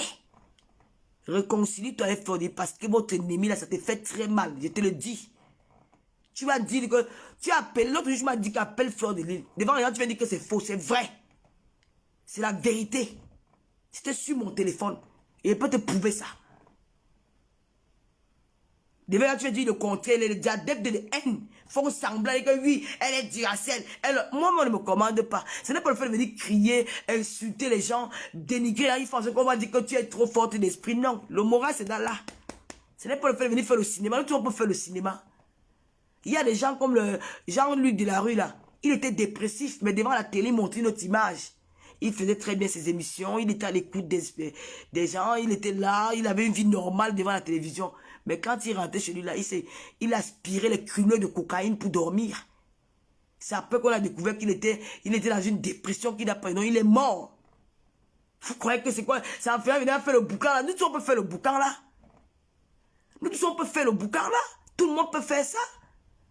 Réconcilie-toi avec Fleur de Lys parce que votre ennemi là, ça te fait très mal. Je te le dis. Tu vas dire que tu appelles, l'autre jour, tu m'as dit qu'appelle Fleur de Lys. Devant les gens, tu vas dire que c'est faux, c'est vrai. C'est la vérité. C'était sur mon téléphone. Et je peux te prouver ça. Devant les gens, tu vas dire le contraire. Les adeptes de haine font semblant que oui, elle est Duracell. Moi, on ne me commande pas. Ce n'est pas le fait de venir crier, insulter les gens, dénigrer. Ils font ce qu'on va dire que tu es trop forte d'esprit. Non, le moral, c'est dans là. Ce n'est pas le fait de venir faire le cinéma. Nous, on peut faire le cinéma. Il y a des gens comme le Jean-Luc de la rue, là. Il était dépressif, mais devant la télé, il montrait notre image. Il faisait très bien ses émissions, il était à l'écoute des gens, il était là, il avait une vie normale devant la télévision. Mais quand il rentrait chez lui, là, il aspirait les crumeurs de cocaïne pour dormir. C'est après qu'on a découvert qu'il était dans une dépression qu'il n'a pas. Non, il est mort. Vous croyez que c'est quoi? Ça en fait venir faire le boucan, là. Nous tous, on peut faire le boucan, là. Nous tous, on peut faire le boucan, là. Tout le monde peut faire ça.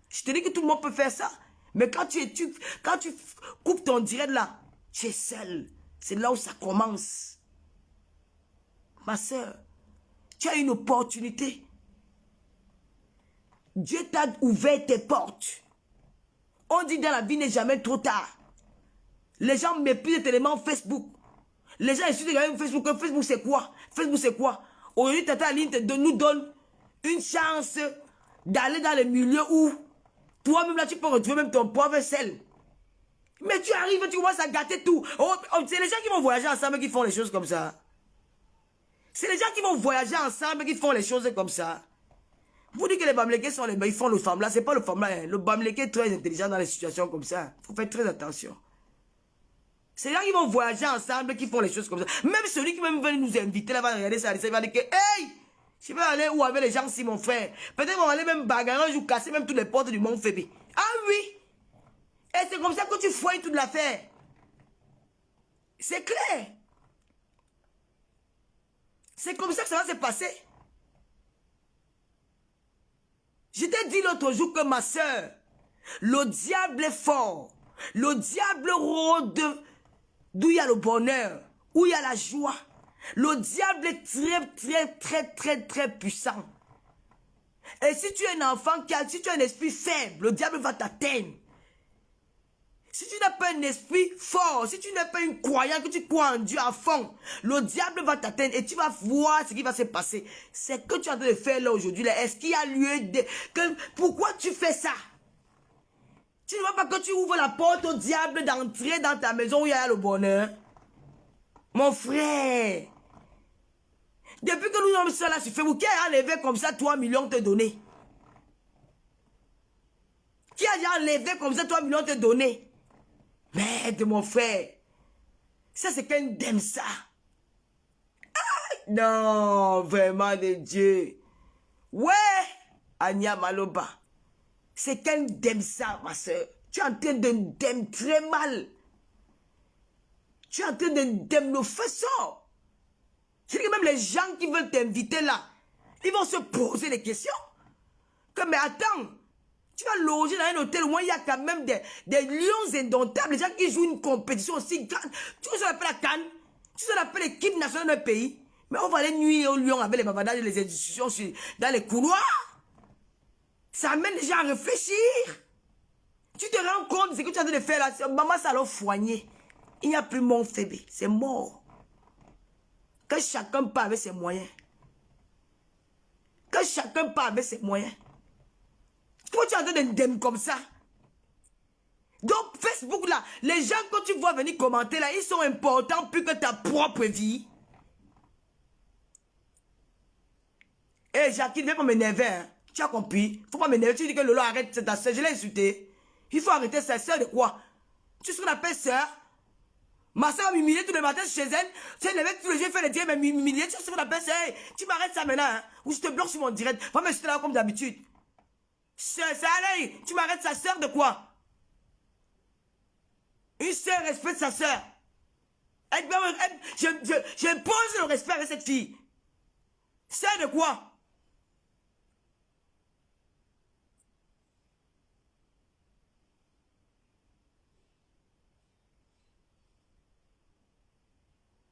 Je te dis que tout le monde peut faire ça. Mais quand tu coupes ton direct là, tu es seul. C'est là où ça commence. Ma soeur, tu as une opportunité. Dieu t'a ouvert tes portes. On dit dans la vie n'est jamais trop tard. Les gens méprisent les éléments Facebook. Les gens insultent les Facebook. Facebook c'est quoi? Facebook c'est quoi? Aujourd'hui, Tata Aline nous donne une chance d'aller dans les milieux où toi-même là, tu peux retrouver même ton propre sel. Mais tu arrives, tu commences à gâter tout. Oh, c'est les gens qui vont voyager ensemble qui font les choses comme ça. C'est les gens qui vont voyager ensemble qui font les choses comme ça. Vous dites que les Bamileke sont les... Ils font le femme là. C'est pas le femme là. Hein. Le Bamileke est très intelligent dans les situations comme ça. Il faut faire très attention. C'est les gens qui vont voyager ensemble qui font les choses comme ça. Même celui qui même veut nous inviter là, va regarder ça, il va dire que hey, je vais aller où avec les gens si mon frère. Peut-être qu'on va aller même bagarrer ou casser même toutes les portes du monde Fébé. Ah oui. Et c'est comme ça que tu fouilles toute l'affaire. C'est clair. C'est comme ça que ça va se passer. Je t'ai dit l'autre jour que ma soeur, le diable est fort. Le diable rôde d'où il y a le bonheur, où il y a la joie. Le diable est très puissant. Et si tu es un enfant, si tu as un esprit faible, le diable va t'atteindre. Si tu n'as pas un esprit fort, si tu n'es pas une croyante, que tu crois en Dieu à fond, le diable va t'atteindre et tu vas voir ce qui va se passer. C'est que tu es en train de faire là aujourd'hui. Est-ce qu'il y a lieu de... Pourquoi tu fais ça? Tu ne vois pas que tu ouvres la porte au diable d'entrer dans ta maison où il y a le bonheur? Mon frère, depuis que nous sommes là sur Facebook, qui a enlevé comme ça 3 millions te donner? Qui a déjà enlevé comme ça 3 millions te donner? Merde, mon frère. Ça, c'est qu'un dème ça. Ah, non, vraiment de Dieu. Ouais, Anya Maloba. C'est qu'un dème ça, ma soeur. Tu es en train de dème très mal. Tu es en train de dème le faisceau. C'est que même les gens qui veulent t'inviter là, ils vont se poser des questions. Que, mais attends. Tu vas loger dans un hôtel où il y a quand même des lions indomptables, des gens qui jouent une compétition aussi grande. Tu sais ce qu'on appelle la CAN? Tu sais ce qu'on appelle l'équipe nationale d'un pays? Mais on va aller nuire aux lions avec les bavardages et les institutions dans les couloirs. Ça amène les gens à réfléchir. Tu te rends compte de ce que tu as en train de faire là? Maman, ça l'a foigné. Il n'y a plus mon Fébé. C'est mort. Que chacun part avec ses moyens. Que chacun part avec ses moyens. Pourquoi tu es en train d'aimer comme ça? Donc, Facebook, là, les gens que tu vois venir commenter, là, ils sont importants plus que ta propre vie. Eh, Jackie, ne viens pas m'énerver, hein. Tu as compris? Faut pas m'énerver. Tu dis que Lolo arrête, c'est ta soeur. Je l'ai insulté. Il faut arrêter sa soeur de quoi? Tu sais ce qu'on appelle soeur? Ma soeur m'humilier tous les matins chez elle. Tu sais, les mecs, tous les jours, fait les dire, mais m'humilier, tu sais ce qu'on appelle ça? Hey, tu m'arrêtes ça maintenant, hein? Ou je te bloque sur mon direct. Va me jeter là comme d'habitude. Ça allait, tu m'arrêtes sa soeur de quoi? Une soeur respecte sa soeur. J'impose le respect avec cette fille. Soeur de quoi?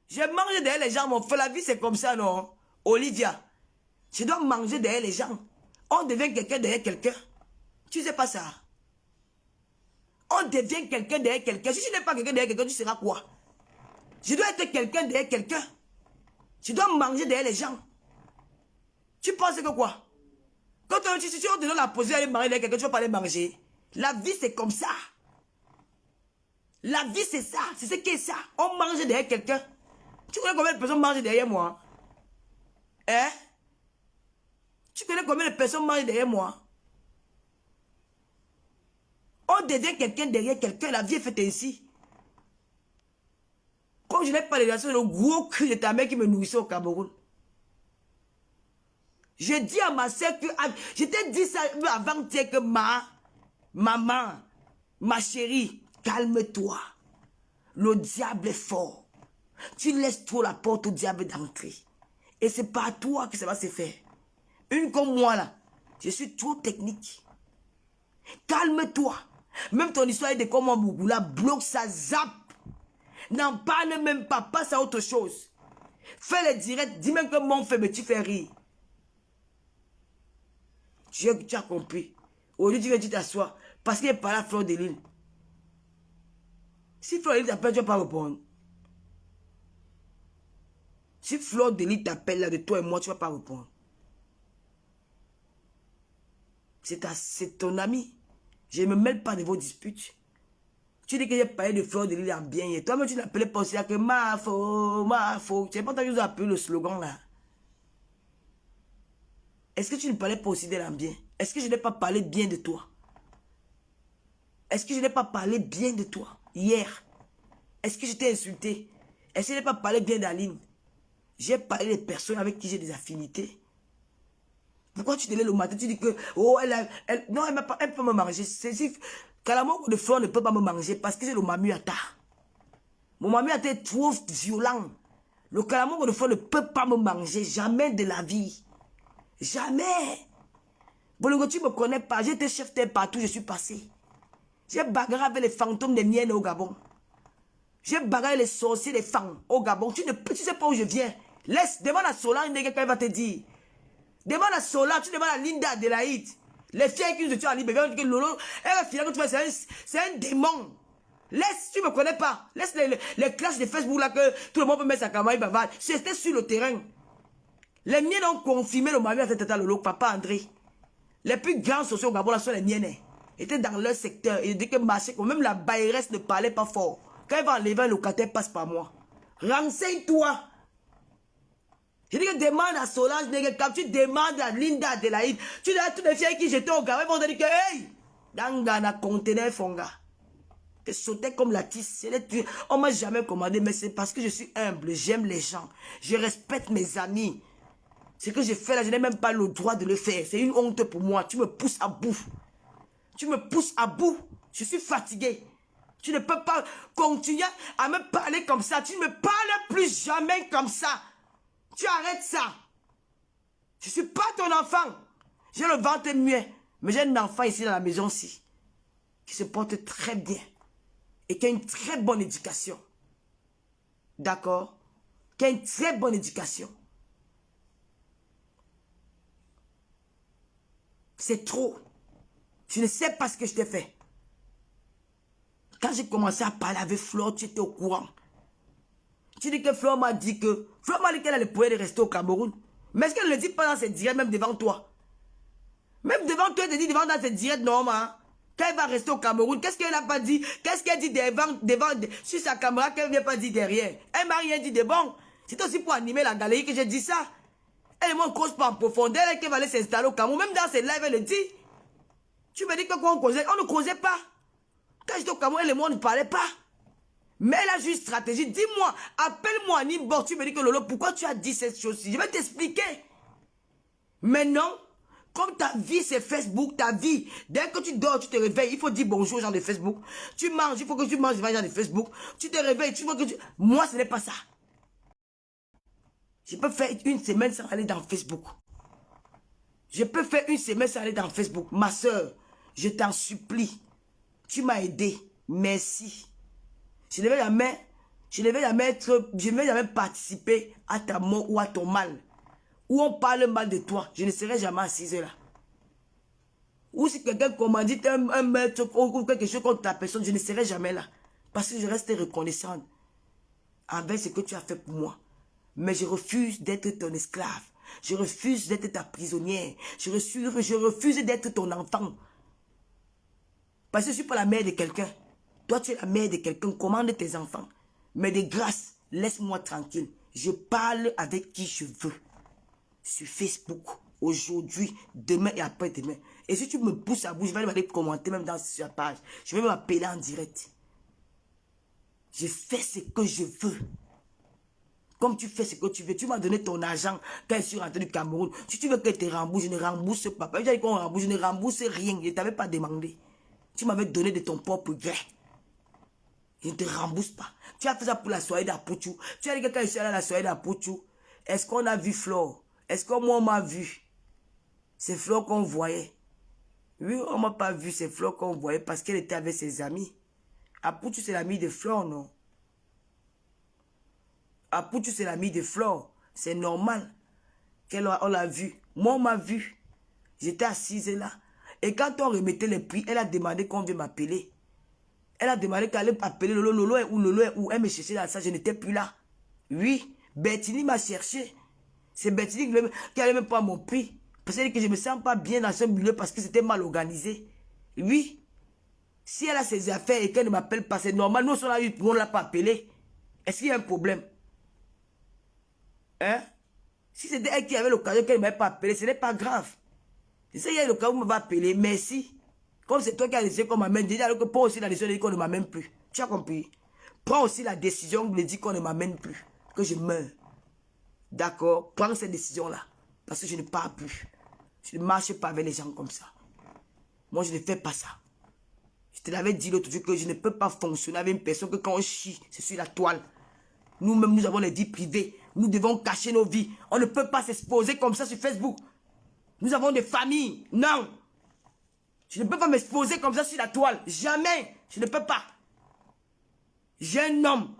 Je mange derrière les gens, mon frère. La vie, c'est comme ça, non? Olivia, je dois manger derrière les gens. On devient quelqu'un derrière quelqu'un. Tu sais pas ça? On devient quelqu'un derrière quelqu'un. Si tu n'es pas quelqu'un derrière quelqu'un, tu seras quoi? Je dois être quelqu'un derrière quelqu'un. Je dois manger derrière les gens. Tu penses que quoi? Quand on te donne la position d'aller manger derrière quelqu'un, tu vas pas aller manger. La vie, c'est comme ça. La vie, c'est ça. C'est ce qu'est ça. On mange derrière quelqu'un. Tu connais combien de personnes mangent derrière moi? Hein? Tu connais combien de personnes mangent derrière moi? On devient quelqu'un derrière quelqu'un. La vie est faite ainsi. Comme je n'ai pas les relations, le gros cri de ta mère qui me nourrissait au Cameroun. Je dis à ma soeur que... Je t'ai dit ça avant de dire que maman, ma chérie, calme-toi. Le diable est fort. Tu laisses trop la porte au diable d'entrer. Et c'est pas à toi que ça va se faire. Une comme moi là, je suis trop technique. Calme-toi. Même ton histoire de comment Bougoula bloque ça, zappe. N'en parle même pas, passe à autre chose. Fais le direct, dis même que mon fait, mais tu fais rire. Tu as compris. Aujourd'hui, tu t'assois. Parce qu'il n'est pas là, Fleur de Lille. Si Fleur de Lille t'appelle, tu ne vas pas répondre. Si Fleur de Lys t'appelle là de toi et moi, tu ne vas pas répondre. C'est ton ami. Je ne me mêle pas de vos disputes. Tu dis que j'ai parlé de Fleur de Lys en bien. Et toi-même, tu n'appelais pas aussi là que ma faux, ma faux. Tu n'as pas entendu nous appeler le slogan là. Est-ce que tu ne parlais pas aussi d'elle en bien? Est-ce que je n'ai pas parlé bien de toi? Est-ce que je n'ai pas parlé bien de toi hier? Est-ce que je t'ai insulté? Est-ce que je n'ai pas parlé bien d'Aline? J'ai parlé des personnes avec qui j'ai des affinités. Pourquoi tu te lèves le matin, tu dis que, oh, non, elle peut me manger. Quand la mort de Fleur ne peut pas me manger parce que c'est le mamuata. Mon mamuata est trop violent. Le calamar de Fleur ne peut pas me manger. Jamais de la vie. Jamais. Bolongo, tu ne me connais pas. J'étais chef partout, je suis passé. J'ai bagarré avec les fantômes des miennes au Gabon. J'ai bagarré les sorciers, les femmes au Gabon. Tu sais pas où je viens. Demande à Solange, quelqu'un va te dire. Demande à Solange, tu demandes à Linda Adélaïde. Les filles qui nous étions en Libye, elles vont dire que Lolo, elle va finir que tu vois, c'est un démon. Laisse, tu ne me connais pas. Laisse les classes de Facebook là que tout le monde peut mettre sa caméra, il bavard. C'était sur le terrain. Les miennes ont confirmé le mari à cet état, Lolo, papa André. Les plus grands sociaux au Gabon là sont les miennes. Ils étaient dans leur secteur. Ils disaient que marché, même la bailleresse ne parlait pas fort. Quand elle va enlever un locataire, passe par moi. Renseigne-toi. Je dis que demande à Solange, quand tu demandes à Linda Adélaïde, tu dis à toutes les filles avec qui j'étais au Gabon, ils vont te dire que, hey, dans conteneur fonga. Je sautais comme la tisse. On m'a jamais commandé, mais c'est parce que je suis humble, j'aime les gens, je respecte mes amis. Ce que je fais là, je n'ai même pas le droit de le faire. C'est une honte pour moi. Tu me pousses à bout. Tu me pousses à bout. Je suis fatigué. Tu ne peux pas continuer à me parler comme ça. Tu ne me parles plus jamais comme ça. Tu arrêtes ça. Je ne suis pas ton enfant. J'ai le ventre muet. Mais j'ai un enfant ici dans la maison-ci qui se porte très bien et qui a une très bonne éducation. D'accord? Qui a une très bonne éducation. C'est trop. Je ne sais pas ce que je t'ai fait. Quand j'ai commencé à parler avec Fleur, tu étais au courant. Tu dis que Fleur m'a dit que... Fleur m'a dit qu'elle a le pouvoir de rester au Cameroun. Mais est-ce qu'elle ne le dit pas dans ses directs, même devant toi? Même devant toi, elle te dit devant dans ses directs, non, hein? Quand elle va rester au Cameroun, qu'est-ce qu'elle n'a pas dit? Qu'est-ce qu'elle dit devant sur sa caméra qu'elle ne vient pas dire derrière? Elle m'a rien dit de bon. C'est aussi pour animer la galerie que j'ai dit ça. Elle et moi, on ne cause pas en profondeur, elle va aller s'installer au Cameroun. Même dans ses lives, elle le dit. Tu me dis que quoi on causait? On ne causait pas. Quand j'étais au Cameroun, elle et moi, on ne parlait pas. Mais elle a juste une stratégie. Dis-moi, appelle-moi en inbox. Tu me dis que Lolo, pourquoi tu as dit cette chose-ci? Je vais t'expliquer. Maintenant, comme ta vie, c'est Facebook, ta vie. Dès que tu dors, tu te réveilles, il faut dire bonjour aux gens de Facebook. Tu manges, il faut que tu manges devant les gens de Facebook. Tu te réveilles, tu vois que tu... Moi, ce n'est pas ça. Je peux faire une semaine sans aller dans Facebook. Je peux faire une semaine sans aller dans Facebook. Ma soeur, je t'en supplie. Tu m'as aidé. Merci. Je ne vais jamais participer à ta mort ou à ton mal. Ou on parle mal de toi. Je ne serai jamais assise là. Ou si quelqu'un commandite un maître ou quelque chose contre ta personne, je ne serai jamais là. Parce que je reste reconnaissante avec ce que tu as fait pour moi. Mais je refuse d'être ton esclave. Je refuse d'être ta prisonnière. Je refuse d'être ton enfant. Parce que je ne suis pas la mère de quelqu'un. Toi, tu es la mère de quelqu'un. Commande tes enfants. Mais de grâce, laisse-moi tranquille. Je parle avec qui je veux. Sur Facebook, aujourd'hui, demain et après-demain. Et si tu me pousses à bout, je vais aller commenter même dans sa page. Je vais m'appeler en direct. Je fais ce que je veux. Comme tu fais ce que tu veux, tu m'as donné ton argent quand je suis rentré du Cameroun. Si tu veux que je te rembourse, je ne rembourse pas. J'ai dit qu'on rembourse, je ne rembourse rien. Je ne t'avais pas demandé. Tu m'avais donné de ton propre gré. Je ne te rembourse pas. Tu as fait ça pour la soirée d'Apoutou. Tu as dit que quand je suis allé à la soirée d'Apoutou, est-ce qu'on a vu Flore? Est-ce que moi on m'a vu? C'est Flore qu'on voyait. Oui, on ne m'a pas vu, c'est Flore qu'on voyait parce qu'elle était avec ses amis. Apoutou, c'est l'ami de Flore, non? Apoutou, c'est l'ami de Flore. C'est normal qu'on l'a vu. Moi, on m'a vu. J'étais assise là. Et quand on remettait les prix, elle a demandé qu'on vienne m'appeler. Elle a demandé qu'elle allait appeler Lolo. Lolo est où? Lolo est où? Elle me cherchait dans ça. Je n'étais plus là. Oui. Bertini m'a cherché. C'est Bertini qui n'allait même pas à mon prix. Parce que je ne me sens pas bien dans ce milieu parce que c'était mal organisé. Oui. Si elle a ses affaires et qu'elle ne m'appelle pas, c'est normal. Nous, on ne l'a pas appelé. Est-ce qu'il y a un problème? Hein? Si c'était elle qui avait l'occasion qu'elle ne m'avait pas appelé, ce n'est pas grave. C'est ça, il y a l'occasion où on m'a appelé. Merci. Comme c'est toi qui as décidé qu'on m'amène, déjà, alors que prends aussi la décision de dire qu'on ne m'amène plus. Tu as compris? Prends aussi la décision de dire qu'on ne m'amène plus. Que je meurs. D'accord? Prends cette décision-là. Parce que je ne pars plus. Je ne marche pas avec les gens comme ça. Moi, je ne fais pas ça. Je te l'avais dit l'autre jour que je ne peux pas fonctionner avec une personne que quand on chie, c'est sur la toile. Nous-mêmes, nous avons les vies privées. Nous devons cacher nos vies. On ne peut pas s'exposer comme ça sur Facebook. Nous avons des familles. Non. Je ne peux pas m'exposer comme ça sur la toile. Jamais. Je ne peux pas. J'ai un homme.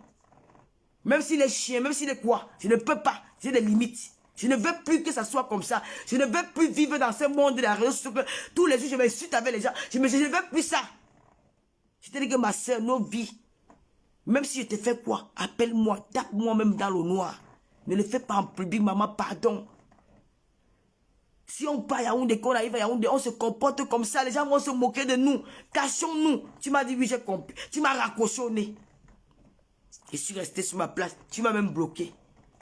Même s'il est chien, même s'il est quoi. Je ne peux pas. J'ai des limites. Je ne veux plus que ça soit comme ça. Je ne veux plus vivre dans ce monde de la réseau sociale. Tous les jours, je m'insulte avec les gens. Je ne veux plus ça. Je te dis que ma soeur, nos vies, même si je te fais quoi, appelle-moi, tape-moi même dans le noir. Ne le fais pas en public, maman, pardon. Si on part à Yaoundé, qu'on arrive à Yaoundé, on se comporte comme ça, les gens vont se moquer de nous. Cachons-nous. Tu m'as dit oui, j'ai compris. Tu m'as raccrochonné. Je suis resté sur ma place. Tu m'as même bloqué.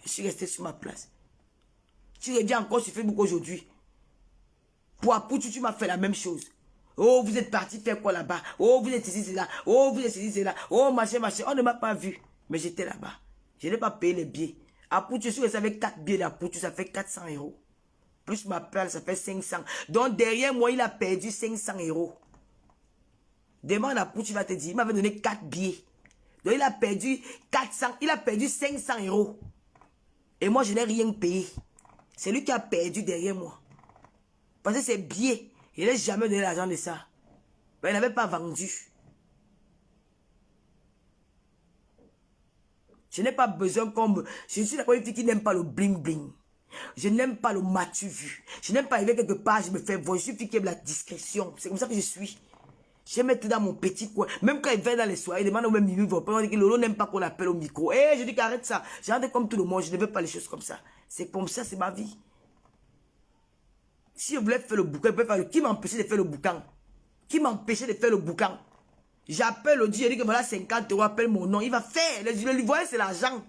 Je suis resté sur ma place. Tu reviens encore sur Facebook aujourd'hui. Pour Apoutu, tu m'as fait la même chose. Oh, vous êtes parti faire quoi là-bas? Oh, vous êtes ici, c'est là. Oh, vous êtes ici, c'est là. Oh, machin, machin. On ne m'a pas vu. Mais j'étais là-bas. Je n'ai pas payé les billets. Apoutu, je suis resté avec 4 billets d'Apoutu, ça fait 400 €. Plus ma place, ça fait 500. Donc derrière moi, il a perdu 500 €. Demande à Apoutu, il va te dire, il m'avait donné 4 billets. Donc il a perdu 400, il a perdu 500 €. Et moi, je n'ai rien payé. C'est lui qui a perdu derrière moi. Parce que c'est billets. Il n'a jamais donné l'argent de ça. Mais il n'avait pas vendu. Je n'ai pas besoin comme... Je suis la première fille qui n'aime pas le bling-bling. Je n'aime pas le matu vu. Je n'aime pas arriver quelque part, je me fais voir. Je suis fille qui aime la discrétion. C'est comme ça que je suis. Je vais mettre dans mon petit coin. Même quand il va dans les soirées, il demande au même milieu, on dit que Lolo n'aime pas qu'on l'appelle au micro. Eh, je dis qu'arrête ça. J'arrête comme tout le monde. Je ne veux pas les choses comme ça. C'est comme ça, c'est ma vie. Si je voulais faire le boucan, je peux faire le... Qui m'empêchait de faire le boucan? Qui m'empêchait de faire le boucan? J'appelle le Dieu, je dis que voilà 50 €, appelle mon nom. Il va faire. Le livret, c'est l'argent.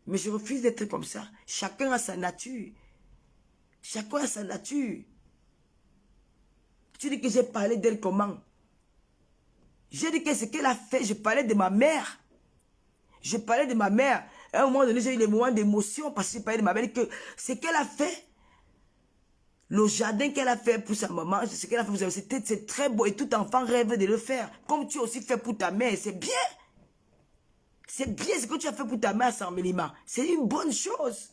Mais je refuse d'être comme ça. Chacun a sa nature. Chacun a sa nature. Tu dis que j'ai parlé d'elle comment? J'ai dit que ce qu'elle a fait, je parlais de ma mère. Je parlais de ma mère. À un moment donné, j'ai eu des moments d'émotion parce que je parlais de ma mère. Que ce qu'elle a fait, le jardin qu'elle a fait pour sa maman, ce qu'elle a fait pour sa maman, c'est très beau et tout enfant rêve de le faire. Comme tu as aussi fait pour ta mère, c'est bien. C'est bien ce que tu as fait pour ta mère, Samelima. C'est une bonne chose.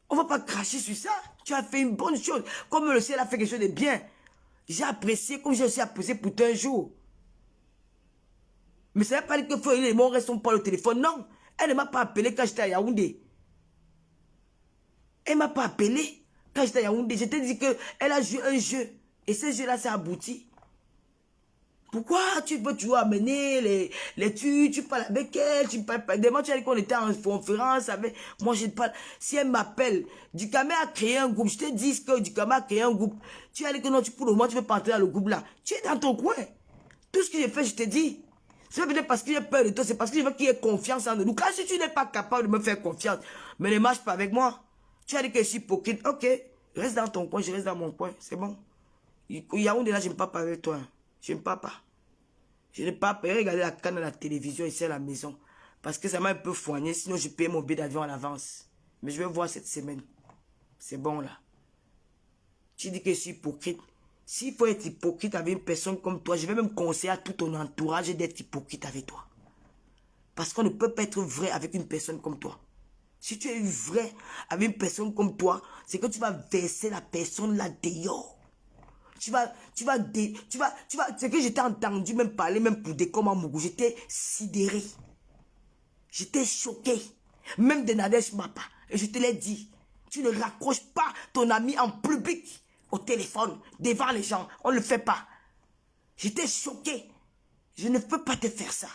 On ne va pas cracher sur ça. Tu as fait une bonne chose. Comme le ciel a fait quelque chose de bien. J'ai apprécié comme j'ai aussi apprécié pour toi un jour. Mais ça ne veut pas dire que Feu et moi ne restons pas au téléphone. Non. Elle ne m'a pas appelé quand j'étais à Yaoundé. Elle ne m'a pas appelé quand j'étais à Yaoundé. Je t'ai dit qu'elle a joué un jeu. Et ce jeu-là, ça aboutit. Pourquoi tu veux toujours amener tu parles avec elle, tu parles pas. Demain, tu as dit qu'on était en conférence avec. Moi, je parle. Si elle m'appelle, Dukame a créé un groupe. Je te dis que Dukame a créé un groupe. Tu as dit que non, pour le moment, tu veux pas entrer dans le groupe là. Tu es dans ton coin. Tout ce que j'ai fait, je te dis. C'est peut-être parce que j'ai peur de toi, c'est parce que je veux qu'il y ait confiance en nous. Quand si tu n'es pas capable de me faire confiance, mais ne marche pas avec moi. Tu as dit que je suis hypocrite. Ok, reste dans ton coin, je reste dans mon coin. C'est bon. Yaoundé là, je ne parle pas avec toi. Je ne parle pas. Je n'ai pas payé regarder la canne à la télévision ici à la maison. Parce que ça m'a un peu foigné. Sinon, je paye mon billet d'avion en avance. Mais je vais voir cette semaine. C'est bon là. Tu dis que je suis hypocrite. S'il faut être hypocrite avec une personne comme toi, je vais même conseiller à tout ton entourage d'être hypocrite avec toi. Parce qu'on ne peut pas être vrai avec une personne comme toi. Si tu es vrai avec une personne comme toi, c'est que tu vas verser la personne là dehors. C'est que j'étais entendu même parler, même pour des comme Mougou. J'étais sidéré. J'étais choqué. Même de Nadège Mapa. Et je te l'ai dit. Tu ne raccroches pas ton ami en public au téléphone, devant les gens. On ne le fait pas. J'étais choqué. Je ne peux pas te faire ça.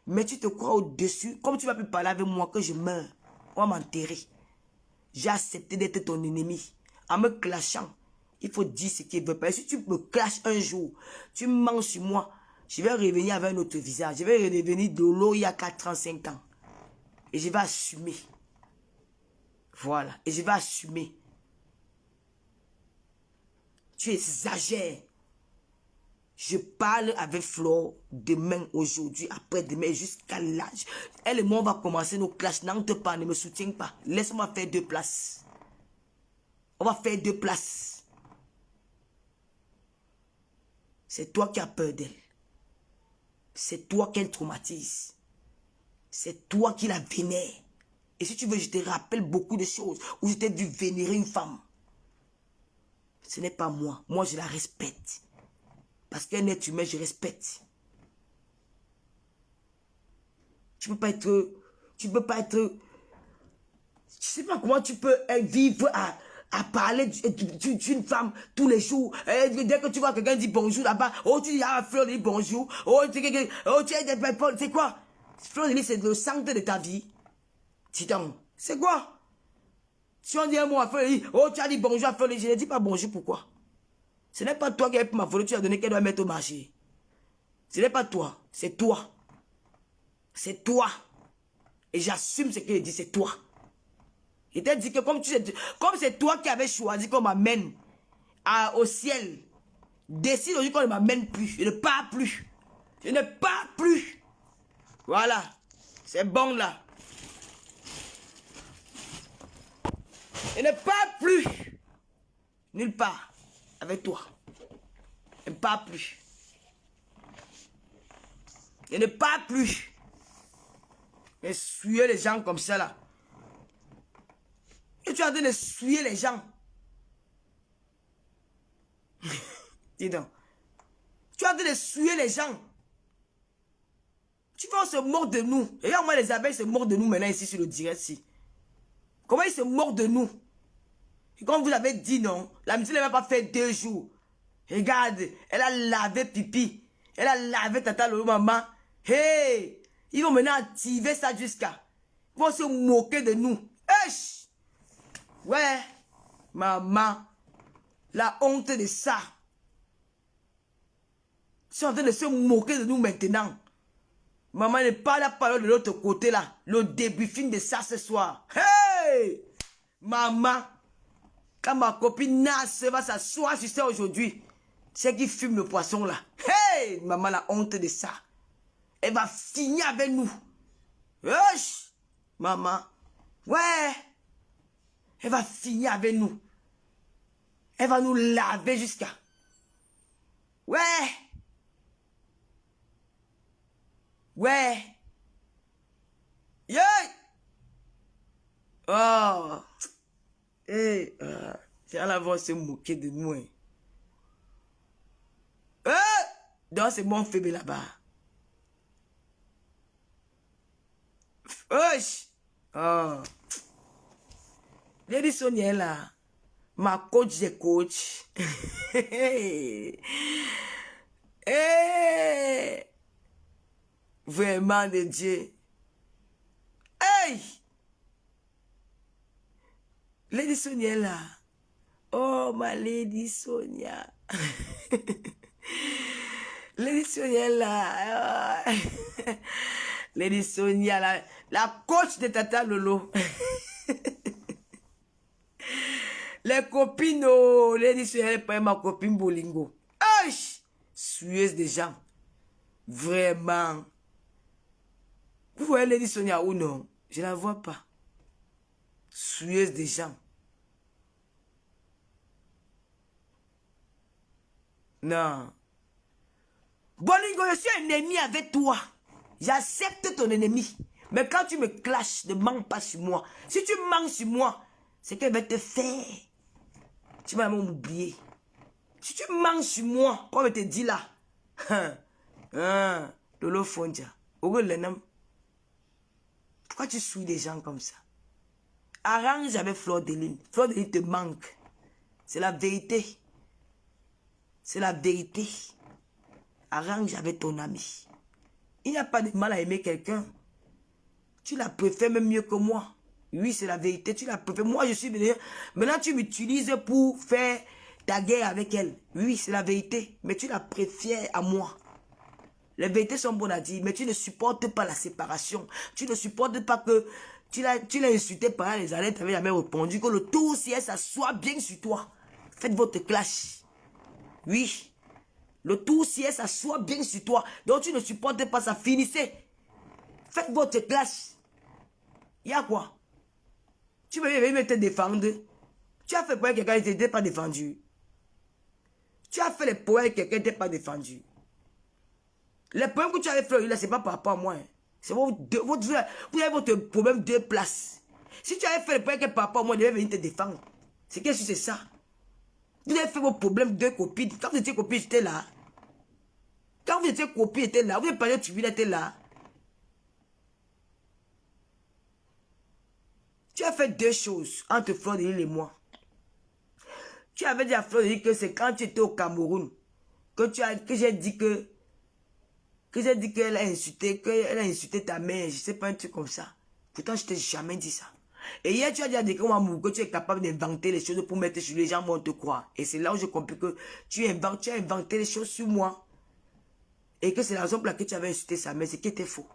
Mais tu te crois au-dessus. Comme tu vas plus parler avec moi que je meurs. On va m'enterrer. J'ai accepté d'être ton ennemi. En me clashant, il faut dire ce qu'il veut pas. Et si tu me clashes un jour, tu mens sur moi, je vais revenir avec un autre visage. Je vais redevenir de l'eau il y a 4 ans, 5 ans. Et je vais assumer. Voilà. Et je vais assumer. Tu exagères. Je parle avec Flore demain, aujourd'hui, après-demain, jusqu'à l'âge. Elle et moi, on va commencer nos clashes. N'entre pas, ne me soutiens pas. Laisse-moi faire 2 places. On va faire 2 places. C'est toi qui as peur d'elle. C'est toi qu'elle traumatise. C'est toi qui la vénère. Et si tu veux, je te rappelle beaucoup de choses où je t'ai vu vénérer une femme. Ce n'est pas moi. Moi, je la respecte. Parce qu'un être humain, je respecte. Tu peux pas être... Je sais pas comment tu peux vivre à parler d'une femme tous les jours. Dès que tu vois quelqu'un dire bonjour là-bas, oh tu dis ah Fleur dit bonjour, oh tu es c'est quoi? Fleur c'est le centre de ta vie. Dis donc, c'est quoi? Si on dit un mot à Fleur, oh tu as dit bonjour à Fleur, je ne dis pas bonjour, pourquoi? Ce n'est pas toi qui as pris ma photo, tu as donné qu'elle doit mettre au marché. Ce n'est pas toi, c'est toi. C'est toi. Et j'assume ce qu'elle dit, c'est toi. Il t'a dit que comme c'est toi qui avais choisi qu'on m'amène au ciel, décide aujourd'hui qu'on ne m'amène plus. Je ne pars plus. Je ne pars plus. Voilà. C'est bon là. Je ne pars plus. Nulle part. Avec toi. Je ne pars plus. Je ne pars plus. Mais suyer les gens comme ça là. Et tu es en train de suyer les gens. Dis donc. Tu es en train de suyer les gens. Tu vois, on se moque de nous. Et regarde, moi, les abeilles se moquent de nous maintenant ici sur le direct. Ici. Comment ils se moquent de nous? Et comme vous avez dit, non, la musique ne va pas faire 2 jours. Regarde, elle a lavé pipi. Elle a lavé tata le maman. Hey! Ils vont maintenant activer ça jusqu'à. Ils vont se moquer de nous. Esh! Ouais, maman, la honte de ça. Ils sont en train de se moquer de nous maintenant. Maman n'est pas la parole de l'autre côté là. Le débriefing de ça ce soir. Hey! Maman, quand ma copine Nas va s'asseoir sur ça aujourd'hui, c'est qui fume le poisson là. Hey! Maman, la honte de ça. Elle va finir avec nous. Wesh! Maman, ouais! Elle va finir avec nous. Elle va nous laver jusqu'à... Ouais. Ouais. Yeah. Oh. Hey. C'est à la voix se moquer de nous. Hein. Donc c'est mon faible là-bas. Wesh. Oh. Lady Sonia là, ma coach des coachs. Hey. Vraiment de Dieu. Hey! Lady Sonia là. Oh, ma Lady Sonia. Lady Sonia là. Lady Sonia là. La coach de Tata Lolo. Les copines, oh, Lady Sonia n'est pas ma copine Bolingo. Aïe! Sueuse des gens. Vraiment. Vous voyez Lady Sonia ou non? Je ne la vois pas. Sueuse des gens. Non. Bolingo, je suis un ennemi avec toi. J'accepte ton ennemi. Mais quand tu me clashes, ne mens pas sur moi. Si tu mens sur moi, c'est qu'elle va te faire. Tu vas même oublier. Si tu mens sur moi, comme je te dis là. Lolo Fondia. Pourquoi tu suis des gens comme ça? Arrange avec Fleur de Lune. Fleur de Lune te manque. C'est la vérité. C'est la vérité. Arrange avec ton ami. Il n'y a pas de mal à aimer quelqu'un. Tu la préfères même mieux que moi. Oui, c'est la vérité. Tu la préfères. Moi, je suis venu. Maintenant, tu m'utilises pour faire ta guerre avec elle. Oui, c'est la vérité. Mais tu la préfères à moi. Les vérités sont bonnes à dire, mais tu ne supportes pas la séparation. Tu ne supportes pas que tu l'as insulté pendant les années, tu n'avais jamais répondu, que le tout ciel s'assoit bien sur toi. Faites votre clash. Oui. Le tout ciel s'assoit bien sur toi. Donc tu ne supportes pas ça. Finissez. Faites votre clash. Il y a quoi? Tu veux même te défendre. Tu as fait pour quelqu'un qui n'était pas défendu. Tu as fait les poèmes quelqu'un n'était pas défendu. Les problèmes que tu avais fait là, ce n'est pas par rapport à moi. Hein. C'est vous avez votre problème de place. Si tu avais fait les problèmes par rapport à moi, je devais venir te défendre. C'est qu'est-ce que c'est ça? Vous avez fait vos problèmes de copine. Quand vous étiez copine, j'étais là. Quand vous étiez copine, j'étais là. Vous avez parlé de tu j'étais là. Tu as fait deux choses entre Fleur de Lille et moi. Tu avais dit à Fleur de Lille que c'est quand tu étais au Cameroun que j'ai dit qu'elle a insulté ta mère, je sais pas, un truc comme ça. Pourtant, je t'ai jamais dit ça. Et hier, tu as dit à Dekon Amour que tu es capable d'inventer les choses pour mettre sur les gens, moi, on te croit. Et c'est là où j'ai compris que tu as inventé les choses sur moi. Et que c'est la raison pour laquelle tu avais insulté sa mère, c'est qui était faux.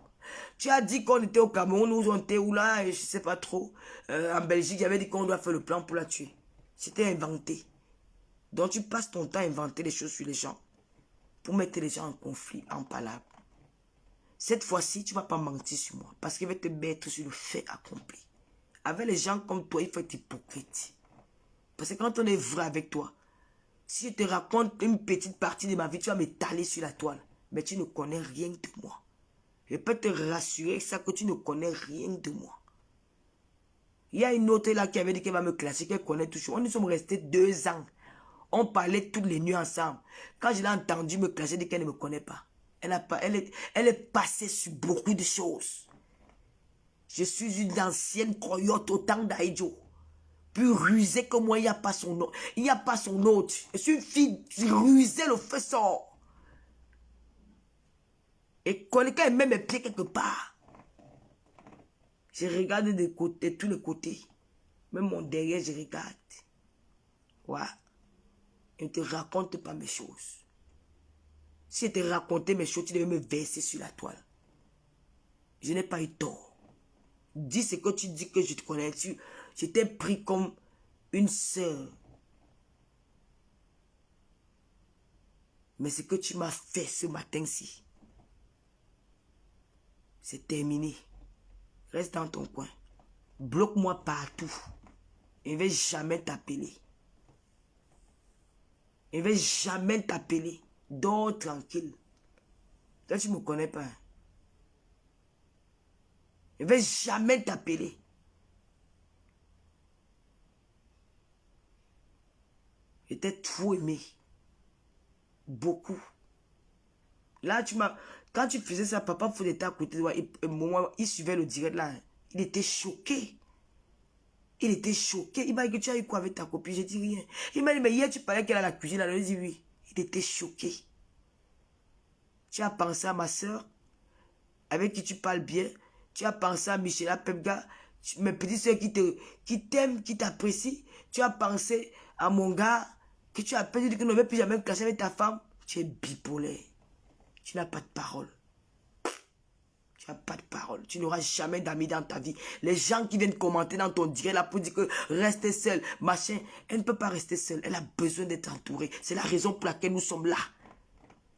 Tu as dit qu'on était au Cameroun, où on était, où là, je sais pas trop. En Belgique, j'avais dit qu'on doit faire le plan pour la tuer. C'était inventé. Donc, tu passes ton temps à inventer les choses sur les gens. Pour mettre les gens en conflit, en palabre. Cette fois-ci, tu ne vas pas mentir sur moi. Parce qu'il va te mettre sur le fait accompli. Avec les gens comme toi, il faut être hypocrite. Parce que quand on est vrai avec toi, si je te raconte une petite partie de ma vie, tu vas m'étaler sur la toile. Mais tu ne connais rien de moi. Je peux te rassurer ça que tu ne connais rien de moi. Il y a une autre là qui avait dit qu'elle va me classer, qu'elle connaît toujours. Nous sommes restés 2 ans. On parlait toutes les nuits ensemble. Quand je l'ai entendu me classer, elle dit qu'elle ne me connaît pas. Elle est passée sur beaucoup de choses. Je suis une ancienne croyote au temps d'Aïdjo. Plus rusée que moi, il n'y a pas son autre. Il n'y a pas son autre. Je suis une fille rusée, le feu sort. Et quand elle met mes pieds quelque part, je regarde des côtés, tous les côtés. Même mon derrière, je regarde. Ouais. Je ne te raconte pas mes choses. Si je te racontais mes choses, tu devais me verser sur la toile. Je n'ai pas eu tort. Dis ce que tu dis que je te connais. Je t'ai pris comme une sœur. Mais ce que tu m'as fait ce matin-ci, c'est terminé. Reste dans ton coin. Bloque-moi partout. Je ne vais jamais t'appeler. Je ne vais jamais t'appeler. Dors tranquille. Toi, tu ne me connais pas. Je ne vais jamais t'appeler. Je t'ai trop aimé. Beaucoup. Là, quand tu faisais ça, papa était à côté de toi. Il suivait le direct là. Il était choqué. Il était choqué. Il m'a dit que tu as eu quoi avec ta copine? J'ai dit rien. Il m'a dit, mais hier tu parlais qu'elle a la cuisine. Alors il dit oui. Il était choqué. Tu as pensé à ma soeur, avec qui tu parles bien. Tu as pensé à Michela Pepga, mes petites soeurs qui t'aiment, qui t'apprécient. Tu as pensé à mon gars, que tu appelles, tu dis que ne veux plus jamais me classer avec ta femme. Tu es bipolaire. Tu n'as pas de parole. Tu n'as pas de parole. Tu n'auras jamais d'amis dans ta vie. Les gens qui viennent commenter dans ton direct là pour dire que reste seule, machin. Elle ne peut pas rester seule. Elle a besoin d'être entourée. C'est la raison pour laquelle nous sommes là.